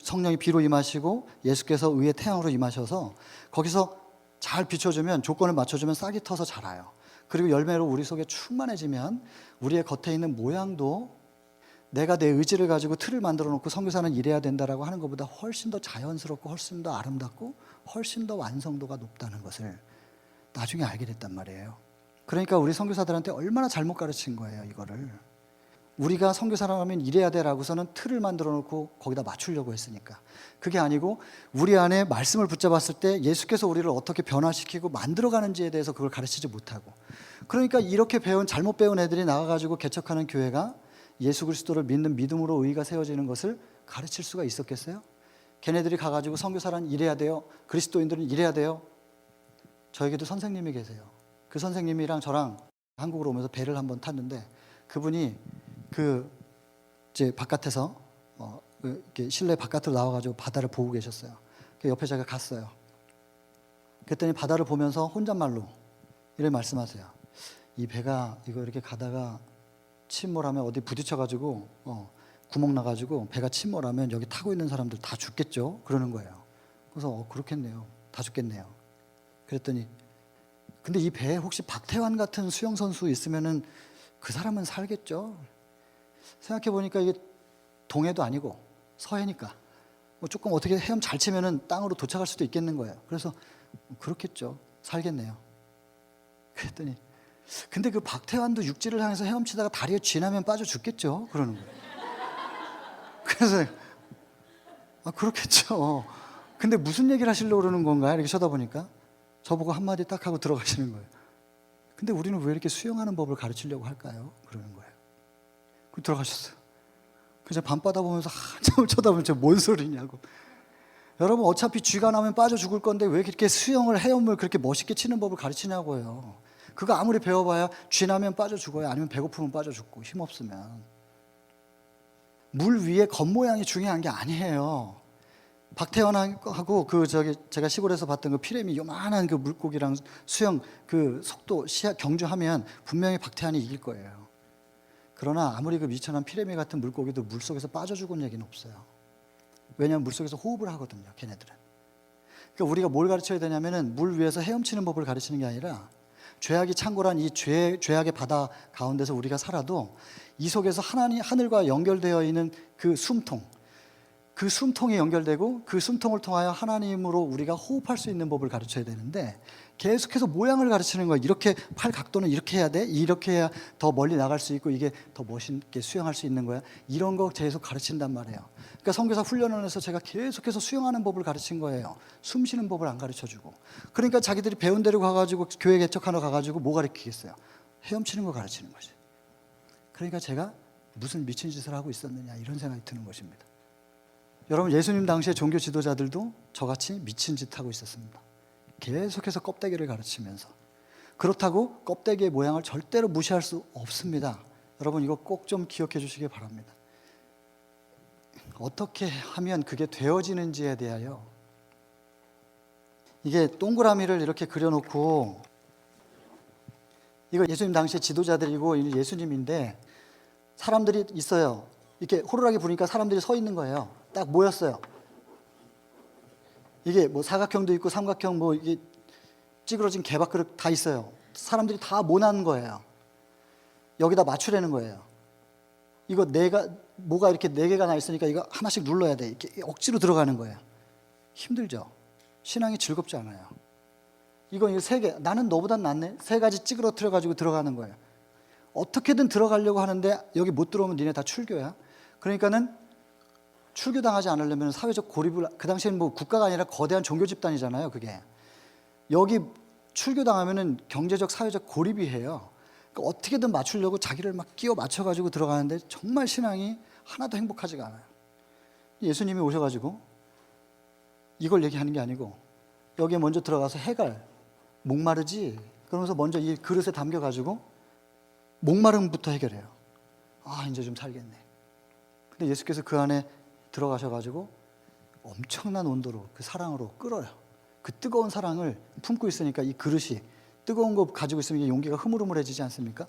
성령이 비로 임하시고 예수께서 의의 태양으로 임하셔서 거기서 잘 비춰주면, 조건을 맞춰주면 싹이 터서 자라요. 그리고 열매로 우리 속에 충만해지면 우리의 겉에 있는 모양도 내가 내 의지를 가지고 틀을 만들어 놓고 선교사는 이래야 된다라고 하는 것보다 훨씬 더 자연스럽고 훨씬 더 아름답고 훨씬 더 완성도가 높다는 것을 나중에 알게 됐단 말이에요. 그러니까 우리 선교사들한테 얼마나 잘못 가르친 거예요, 이거를. 우리가 선교사라면 이래야 돼라고서는 틀을 만들어 놓고 거기다 맞추려고 했으니까. 그게 아니고 우리 안에 말씀을 붙잡았을 때 예수께서 우리를 어떻게 변화시키고 만들어가는지에 대해서 그걸 가르치지 못하고, 그러니까 이렇게 잘못 배운 애들이 나가가지고 개척하는 교회가 예수 그리스도를 믿는 믿음으로 의가 세워지는 것을 가르칠 수가 있었겠어요? 걔네들이 가가지고 선교사란 이래야 돼요, 그리스도인들은 이래야 돼요. 저에게도 선생님이 계세요. 그 선생님이랑 저랑 한국으로 오면서 배를 한번 탔는데, 그분이 이제 바깥에서 이렇게 실내 바깥으로 나와가지고 바다를 보고 계셨어요. 그 옆에 제가 갔어요. 그랬더니 바다를 보면서 혼잣말로 이렇게 말씀하세요. 이 배가 이거 이렇게 가다가 침몰하면 어디 부딪혀가지고 구멍 나가지고 배가 침몰하면 여기 타고 있는 사람들 다 죽겠죠? 그러는 거예요. 그래서 그렇겠네요. 다 죽겠네요. 그랬더니 근데 이 배에 혹시 박태환 같은 수영 선수 있으면은 그 사람은 살겠죠? 생각해 보니까 이게 동해도 아니고 서해니까 뭐 조금 어떻게 헤엄 잘 치면은 땅으로 도착할 수도 있겠는 거예요. 그래서 그렇겠죠. 살겠네요. 그랬더니 근데 그 박태환도 육지를 향해서 헤엄치다가 다리에 쥐나면 빠져 죽겠죠? 그러는 거예요. 그래서 그렇겠죠. 근데 무슨 얘기를 하시려고 그러는 건가 이렇게 쳐다보니까 저보고 한마디 딱 하고 들어가시는 거예요. 근데 우리는 왜 이렇게 수영하는 법을 가르치려고 할까요? 그러는 거예요. 그 들어가셨어요. 그래서 밤바다 보면서 한참을 쳐다보면서 뭔 소리냐고. 여러분 어차피 쥐가 나면 빠져 죽을 건데 왜 그렇게 헤엄을 그렇게 멋있게 치는 법을 가르치냐고요. 그거 아무리 배워봐야 쥐 나면 빠져 죽어요. 아니면 배고프면 빠져 죽고 힘없으면. 물 위에 겉모양이 중요한 게 아니에요. 박태환하고 제가 시골에서 봤던 그 피레미 요만한 그 물고기랑 수영 그 속도 경주하면 분명히 박태환이 이길 거예요. 그러나 아무리 그 미천한 피레미 같은 물고기도 물속에서 빠져 죽은 얘기는 없어요. 왜냐하면 물속에서 호흡을 하거든요, 걔네들은. 그러니까 우리가 뭘 가르쳐야 되냐면은 물 위에서 헤엄치는 법을 가르치는 게 아니라 죄악이 창궐한 이 죄악의 바다 가운데서 우리가 살아도 이 속에서 하늘과 연결되어 있는 그 숨통, 그 숨통이 연결되고 그 숨통을 통하여 하나님으로 우리가 호흡할 수 있는 법을 가르쳐야 되는데 계속해서 모양을 가르치는 거예요. 이렇게 팔 각도는 이렇게 해야 돼. 이렇게 해야 더 멀리 나갈 수 있고 이게 더 멋있게 수영할 수 있는 거야. 이런 거 계속 가르친단 말이에요. 그러니까 선교사 훈련원에서 제가 계속해서 수영하는 법을 가르친 거예요. 숨 쉬는 법을 안 가르쳐주고. 그러니까 자기들이 배운 대로 가가지고 교회 개척하러 가가지고 뭐 가르치겠어요? 헤엄치는 거 가르치는 거지. 그러니까 제가 무슨 미친 짓을 하고 있었느냐 이런 생각이 드는 것입니다. 여러분, 예수님 당시에 종교 지도자들도 저같이 미친 짓 하고 있었습니다. 계속해서 껍데기를 가르치면서. 그렇다고 껍데기의 모양을 절대로 무시할 수 없습니다. 여러분, 이거 꼭 좀 기억해 주시기 바랍니다. 어떻게 하면 그게 되어지는지에 대하여, 이게 동그라미를 이렇게 그려놓고, 이거 예수님 당시에 지도자들이고 예수님인데 사람들이 있어요. 이렇게 호루라기 부니까 사람들이 서 있는 거예요. 딱 모였어요. 이게 뭐 사각형도 있고 삼각형 뭐 이게 찌그러진 개밥그릇 다 있어요. 사람들이 다 모난 거예요. 여기다 맞추려는 거예요. 이거 뭐가 이렇게 4개가 나 있으니까 이거 하나씩 눌러야 돼. 이렇게 억지로 들어가는 거예요. 힘들죠. 신앙이 즐겁지 않아요. 이거 3개, 나는 너보단 낫네. 3가지 찌그러뜨려 가지고 들어가는 거예요. 어떻게든 들어가려고 하는데 여기 못 들어오면 니네 다 출교야. 그러니까는 출교당하지 않으려면 사회적 고립을, 그 당시에는 뭐 국가가 아니라 거대한 종교 집단이잖아요. 그게 여기 출교당하면은 경제적 사회적 고립이 해요. 그러니까 어떻게든 맞추려고 자기를 막 끼워 맞춰가지고 들어가는데 정말 신앙이 하나도 행복하지가 않아요. 예수님이 오셔가지고 이걸 얘기하는 게 아니고 여기에 먼저 들어가서 해갈, 목마르지? 그러면서 먼저 이 그릇에 담겨가지고 목마름부터 해결해요. 아, 이제 좀 살겠네. 근데 예수께서 그 안에 들어가셔가지고 엄청난 온도로 그 사랑으로 끓어요. 그 뜨거운 사랑을 품고 있으니까 이 그릇이 뜨거운 거 가지고 있으면 이게 용기가 흐물흐물해지지 않습니까?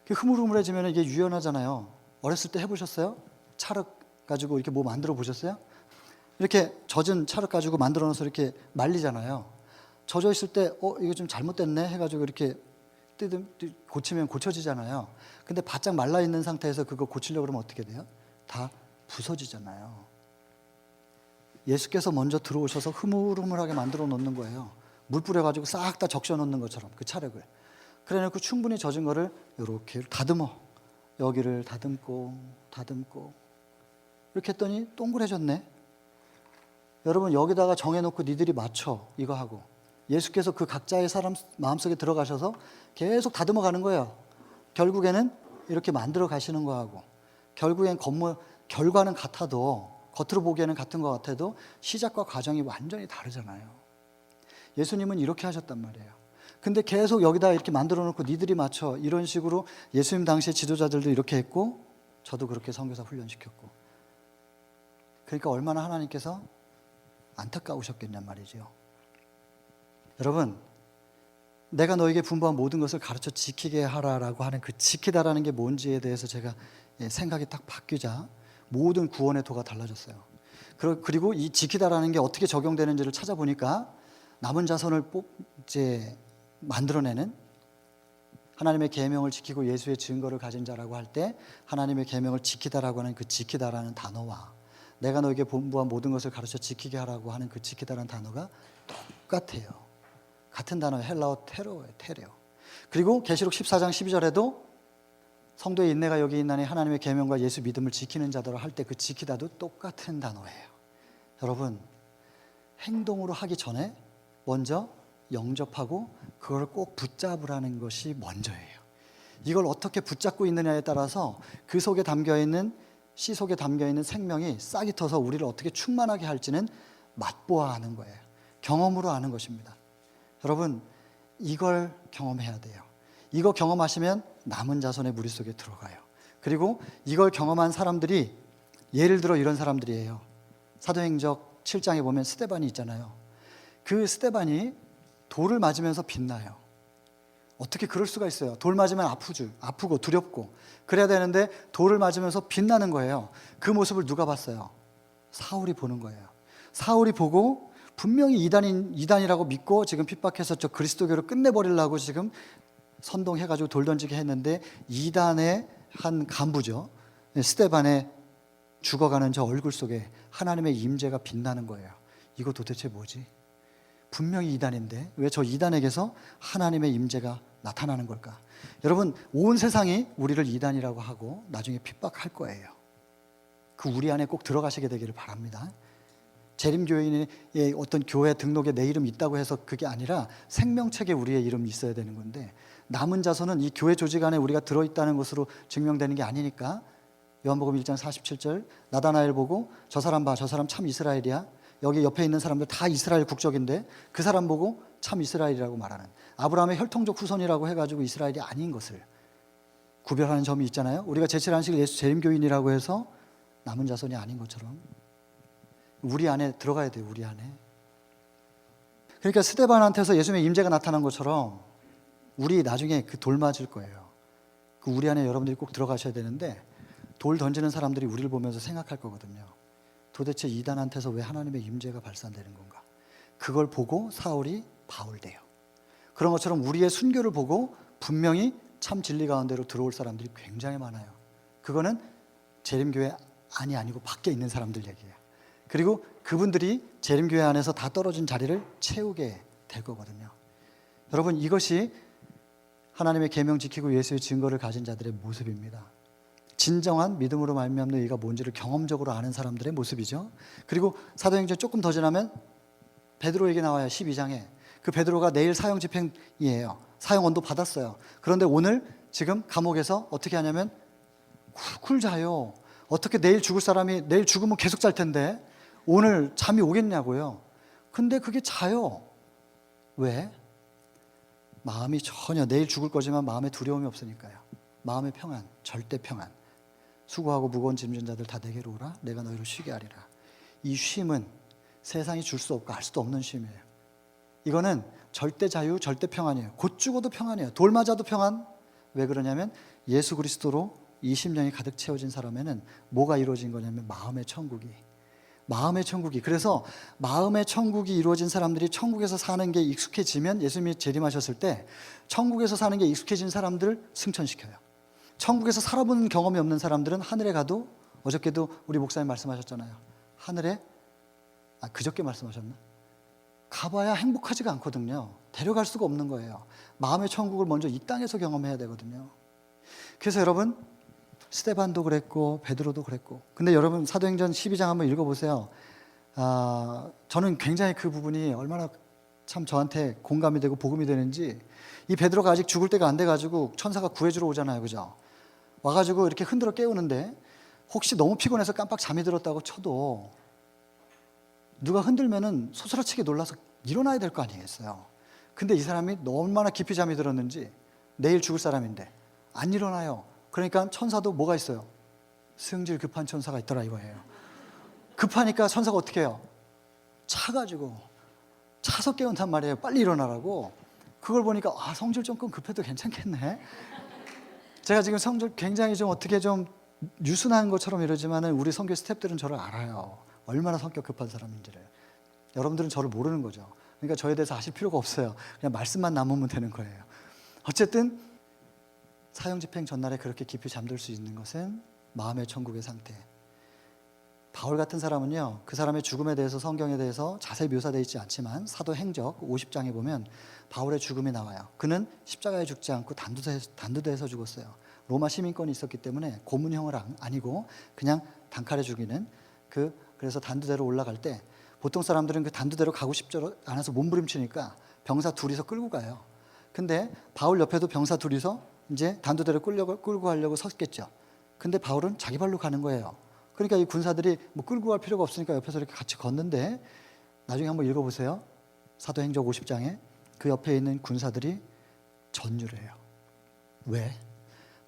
흐물흐물해지면 이게 유연하잖아요. 어렸을 때 해보셨어요? 찰흙 가지고 이렇게 뭐 만들어 보셨어요? 이렇게 젖은 찰흙 가지고 만들어 놓아서 이렇게 말리잖아요. 젖어 있을 때 이거 좀 잘못됐네 해가지고 이렇게 고치면 고쳐지잖아요. 근데 바짝 말라 있는 상태에서 그거 고치려고 그러면 어떻게 돼요? 다 부서지잖아요. 예수께서 먼저 들어오셔서 흐물흐물하게 만들어 놓는 거예요. 물 뿌려가지고 싹 다 적셔 놓는 것처럼 그 찰흙을. 그래 놓고 충분히 젖은 거를 이렇게 다듬어. 여기를 다듬고 이렇게 했더니 동그래졌네. 여러분, 여기다가 정해놓고 니들이 맞춰 이거 하고 예수께서 그 각자의 사람 마음속에 들어가셔서 계속 다듬어 가는 거예요. 결국에는 이렇게 만들어 가시는 거하고 결국엔 결과는 같아도 겉으로 보기에는 같은 것 같아도 시작과 과정이 완전히 다르잖아요. 예수님은 이렇게 하셨단 말이에요. 근데 계속 여기다 이렇게 만들어 놓고 니들이 맞춰 이런 식으로 예수님 당시의 지도자들도 이렇게 했고 저도 그렇게 선교사 훈련시켰고 그러니까 얼마나 하나님께서 안타까우셨겠냔 말이죠. 여러분, 내가 너에게 분부한 모든 것을 가르쳐 지키게 하라라고 하는 그 지키다라는 게 뭔지에 대해서 제가 생각이 딱 바뀌자 모든 구원의 도가 달라졌어요. 그리고 이 지키다라는 게 어떻게 적용되는지를 찾아보니까 남은 자손을 만들어내는 하나님의 계명을 지키고 예수의 증거를 가진 자라고 할 때 하나님의 계명을 지키다라고 하는 그 지키다라는 단어와 내가 너에게 분부한 모든 것을 가르쳐 지키게 하라고 하는 그 지키다라는 단어가 똑같아요. 같은 단어예요. 헬라어 테레오. 그리고 계시록 14장 12절에도 성도의 인내가 여기 있나니 하나님의 계명과 예수 믿음을 지키는 자더라 할 때 그 지키다도 똑같은 단어예요. 여러분, 행동으로 하기 전에 먼저 영접하고 그걸 꼭 붙잡으라는 것이 먼저예요. 이걸 어떻게 붙잡고 있느냐에 따라서 그 속에 담겨있는 씨 속에 담겨있는 생명이 싹이 터서 우리를 어떻게 충만하게 할지는 맛보아 아는 거예요. 경험으로 아는 것입니다. 여러분, 이걸 경험해야 돼요. 이거 경험하시면 남은 자손의 무리 속에 들어가요. 그리고 이걸 경험한 사람들이 예를 들어 이런 사람들이에요. 사도행적 7장에 보면 스데반이 있잖아요. 그 스데반이 돌을 맞으면서 빛나요. 어떻게 그럴 수가 있어요? 돌 맞으면 아프고 두렵고 그래야 되는데 돌을 맞으면서 빛나는 거예요. 그 모습을 누가 봤어요? 사울이 보는 거예요. 사울이 보고 분명히 이단이라고 믿고 지금 핍박해서 저 그리스도교를 끝내버리려고 지금 선동해가지고 돌 던지게 했는데 이단의 한 간부죠. 스데반의 죽어가는 저 얼굴 속에 하나님의 임재가 빛나는 거예요. 이거 도대체 뭐지? 분명히 이단인데 왜 저 이단에게서 하나님의 임재가 나타나는 걸까? 여러분, 온 세상이 우리를 이단이라고 하고 나중에 핍박할 거예요. 그 우리 안에 꼭 들어가시게 되기를 바랍니다. 재림교인의 어떤 교회 등록에 내 이름 있다고 해서 그게 아니라 생명책에 우리의 이름이 있어야 되는 건데, 남은 자손은 이 교회 조직 안에 우리가 들어있다는 것으로 증명되는 게 아니니까 요한복음 1장 47절 나다나엘 보고 저 사람 봐, 저 사람 참 이스라엘이야. 여기 옆에 있는 사람들 다 이스라엘 국적인데 그 사람 보고 참 이스라엘이라고 말하는, 아브라함의 혈통적 후손이라고 해가지고 이스라엘이 아닌 것을 구별하는 점이 있잖아요. 우리가 제7안식일 예수 재림교인이라고 해서 남은 자손이 아닌 것처럼 우리 안에 들어가야 돼요. 우리 안에. 그러니까 스데반한테서 예수님의 임재가 나타난 것처럼 우리 나중에 그 돌 맞을 거예요. 그 우리 안에 여러분들이 꼭 들어가셔야 되는데, 돌 던지는 사람들이 우리를 보면서 생각할 거거든요. 도대체 이단한테서 왜 하나님의 임재가 발산되는 건가? 그걸 보고 사울이 바울 돼요. 그런 것처럼 우리의 순교를 보고 분명히 참 진리 가운데로 들어올 사람들이 굉장히 많아요. 그거는 재림교회 안이 아니고 밖에 있는 사람들 얘기예요. 그리고 그분들이 재림교회 안에서 다 떨어진 자리를 채우게 될 거거든요. 여러분, 이것이 하나님의 계명 지키고 예수의 증거를 가진 자들의 모습입니다. 진정한 믿음으로 말미암는 의가 뭔지를 경험적으로 아는 사람들의 모습이죠. 그리고 사도행전 조금 더 지나면 베드로 얘기 나와요. 12장에 그 베드로가 내일 사형 집행이에요. 사형 언도 받았어요. 그런데 오늘 지금 감옥에서 어떻게 하냐면 쿨쿨 자요. 어떻게 내일 죽을 사람이 내일 죽으면 계속 잘 텐데 오늘 잠이 오겠냐고요. 근데 그게 자요. 왜? 마음이 전혀 내일 죽을 거지만 마음에 두려움이 없으니까요. 마음의 평안, 절대 평안. 수고하고 무거운 짐진 자들 다 내게로 오라. 내가 너희를 쉬게 하리라. 이 쉼은 세상이 줄 수 없고 알 수도 없는 쉼이에요. 이거는 절대 자유, 절대 평안이에요. 곧 죽어도 평안이에요. 돌 맞아도 평안. 왜 그러냐면 예수 그리스도로 이 심령이 가득 채워진 사람에는 뭐가 이루어진 거냐면 마음의 천국이. 마음의 천국이. 그래서 마음의 천국이 이루어진 사람들이 천국에서 사는 게 익숙해지면, 예수님이 재림하셨을 때 천국에서 사는 게 익숙해진 사람들을 승천시켜요. 천국에서 살아본 경험이 없는 사람들은 하늘에 가도, 어저께도 우리 목사님 말씀하셨잖아요. 하늘에, 그저께 말씀하셨나? 가봐야 행복하지가 않거든요. 데려갈 수가 없는 거예요. 마음의 천국을 먼저 이 땅에서 경험해야 되거든요. 그래서 여러분, 스데반도 그랬고 베드로도 그랬고, 근데 여러분 사도행전 12장 한번 읽어보세요. 저는 굉장히 그 부분이 얼마나 참 저한테 공감이 되고 복음이 되는지, 이 베드로가 아직 죽을 때가 안 돼가지고 천사가 구해주러 오잖아요. 그죠? 와가지고 이렇게 흔들어 깨우는데 혹시 너무 피곤해서 깜빡 잠이 들었다고 쳐도 누가 흔들면은 소스라치게 놀라서 일어나야 될 거 아니겠어요. 근데 이 사람이 얼마나 깊이 잠이 들었는지, 내일 죽을 사람인데 안 일어나요. 그러니까 천사도 뭐가 있어요? 승질 급한 천사가 있더라 이거예요. 급하니까 천사가 어떻게 해요? 차서 깨운단 말이에요. 빨리 일어나라고. 그걸 보니까 성질 조금 급해도 괜찮겠네. 제가 지금 성질 굉장히 좀 어떻게 좀 유순한 것처럼 이러지만은 우리 선교 스태프들은 저를 알아요. 얼마나 성격 급한 사람인지를. 여러분들은 저를 모르는 거죠. 그러니까 저에 대해서 아실 필요가 없어요. 그냥 말씀만 남으면 되는 거예요. 어쨌든 사형 집행 전날에 그렇게 깊이 잠들 수 있는 것은 마음의 천국의 상태. 바울 같은 사람은요, 그 사람의 죽음에 대해서 성경에 대해서 자세히 묘사되어 있지 않지만 사도행적 50장에 보면 바울의 죽음이 나와요. 그는 십자가에 죽지 않고 단두대에서 죽었어요. 로마 시민권이 있었기 때문에 고문형을 아니고 그냥 단칼에 죽이는, 그래서 단두대로 올라갈 때 보통 사람들은 그 단두대로 가고 싶지 않아서 몸부림치니까 병사 둘이서 끌고 가요. 근데 바울 옆에도 병사 둘이서 이제 단두대로 끌고 가려고 섰겠죠. 근데 바울은 자기 발로 가는 거예요. 그러니까 이 군사들이 뭐 끌고 갈 필요가 없으니까 옆에서 이렇게 같이 걷는데, 나중에 한번 읽어보세요. 사도행적 50장에 그 옆에 있는 군사들이 전율을 해요. 왜?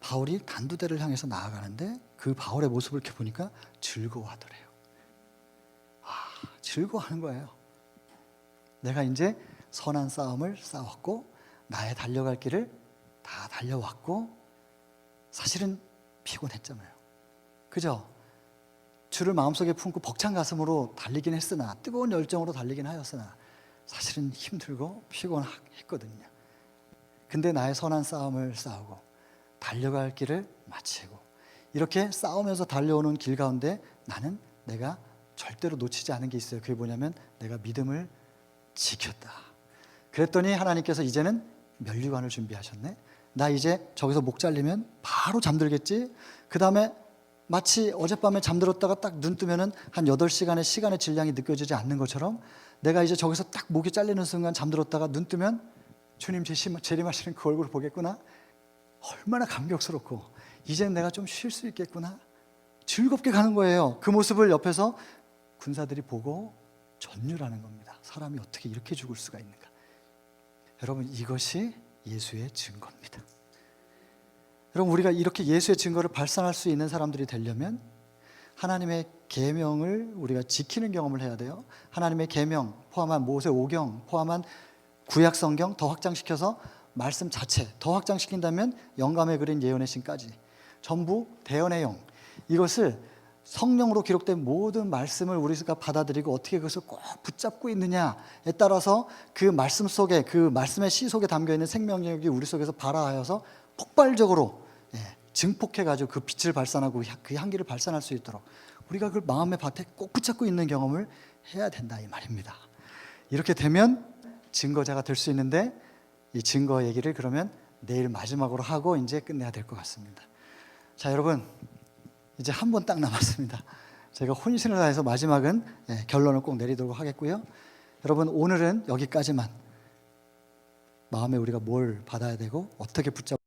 바울이 단두대를 향해서 나아가는데 그 바울의 모습을 이렇게 보니까 즐거워하더래요. 즐거워하는 거예요. 내가 이제 선한 싸움을 싸웠고 나의 달려갈 길을 다 달려왔고, 사실은 피곤했잖아요. 그죠? 주를 마음속에 품고 벅찬 가슴으로 달리긴 했으나, 뜨거운 열정으로 달리긴 하였으나 사실은 힘들고 피곤했거든요. 근데 나의 선한 싸움을 싸우고 달려갈 길을 마치고 이렇게 싸우면서 달려오는 길 가운데 나는 내가 절대로 놓치지 않은 게 있어요. 그게 뭐냐면 내가 믿음을 지켰다. 그랬더니 하나님께서 이제는 면류관을 준비하셨네. 나 이제 저기서 목 잘리면 바로 잠들겠지. 그 다음에 마치 어젯밤에 잠들었다가 딱 눈 뜨면은 한 8시간의 시간의 질량이 느껴지지 않는 것처럼 내가 이제 저기서 딱 목이 잘리는 순간 잠들었다가 눈 뜨면 주님 재림하시는 그 얼굴을 보겠구나. 얼마나 감격스럽고 이제는 내가 좀 쉴 수 있겠구나. 즐겁게 가는 거예요. 그 모습을 옆에서 군사들이 보고 전율하는 겁니다. 사람이 어떻게 이렇게 죽을 수가 있는가. 여러분, 이것이 예수의 증거입니다. 여러분, 우리가 이렇게 예수의 증거를 발산할 수 있는 사람들이 되려면 하나님의 계명을 우리가 지키는 경험을 해야 돼요. 하나님의 계명 포함한 모세 오경 포함한 구약 성경 더 확장시켜서 말씀 자체 더 확장시킨다면 영감에 그린 예언의 신까지 전부 대언의 영, 이것을 성령으로 기록된 모든 말씀을 우리가 받아들이고 어떻게 그것을 꼭 붙잡고 있느냐에 따라서 그 말씀 속에, 그 말씀의 씨 속에 담겨있는 생명력이 우리 속에서 발화하여서 폭발적으로 증폭해가지고 그 빛을 발산하고 그 향기를 발산할 수 있도록 우리가 그걸 마음의 밭에 꼭 붙잡고 있는 경험을 해야 된다, 이 말입니다. 이렇게 되면 증거자가 될 수 있는데, 이 증거 얘기를 그러면 내일 마지막으로 하고 이제 끝내야 될 것 같습니다. 자, 여러분, 이제 한 번 딱 남았습니다. 제가 혼신을 다해서 마지막은 결론을 꼭 내리도록 하겠고요. 여러분, 오늘은 여기까지만. 마음에 우리가 뭘 받아야 되고 어떻게 붙잡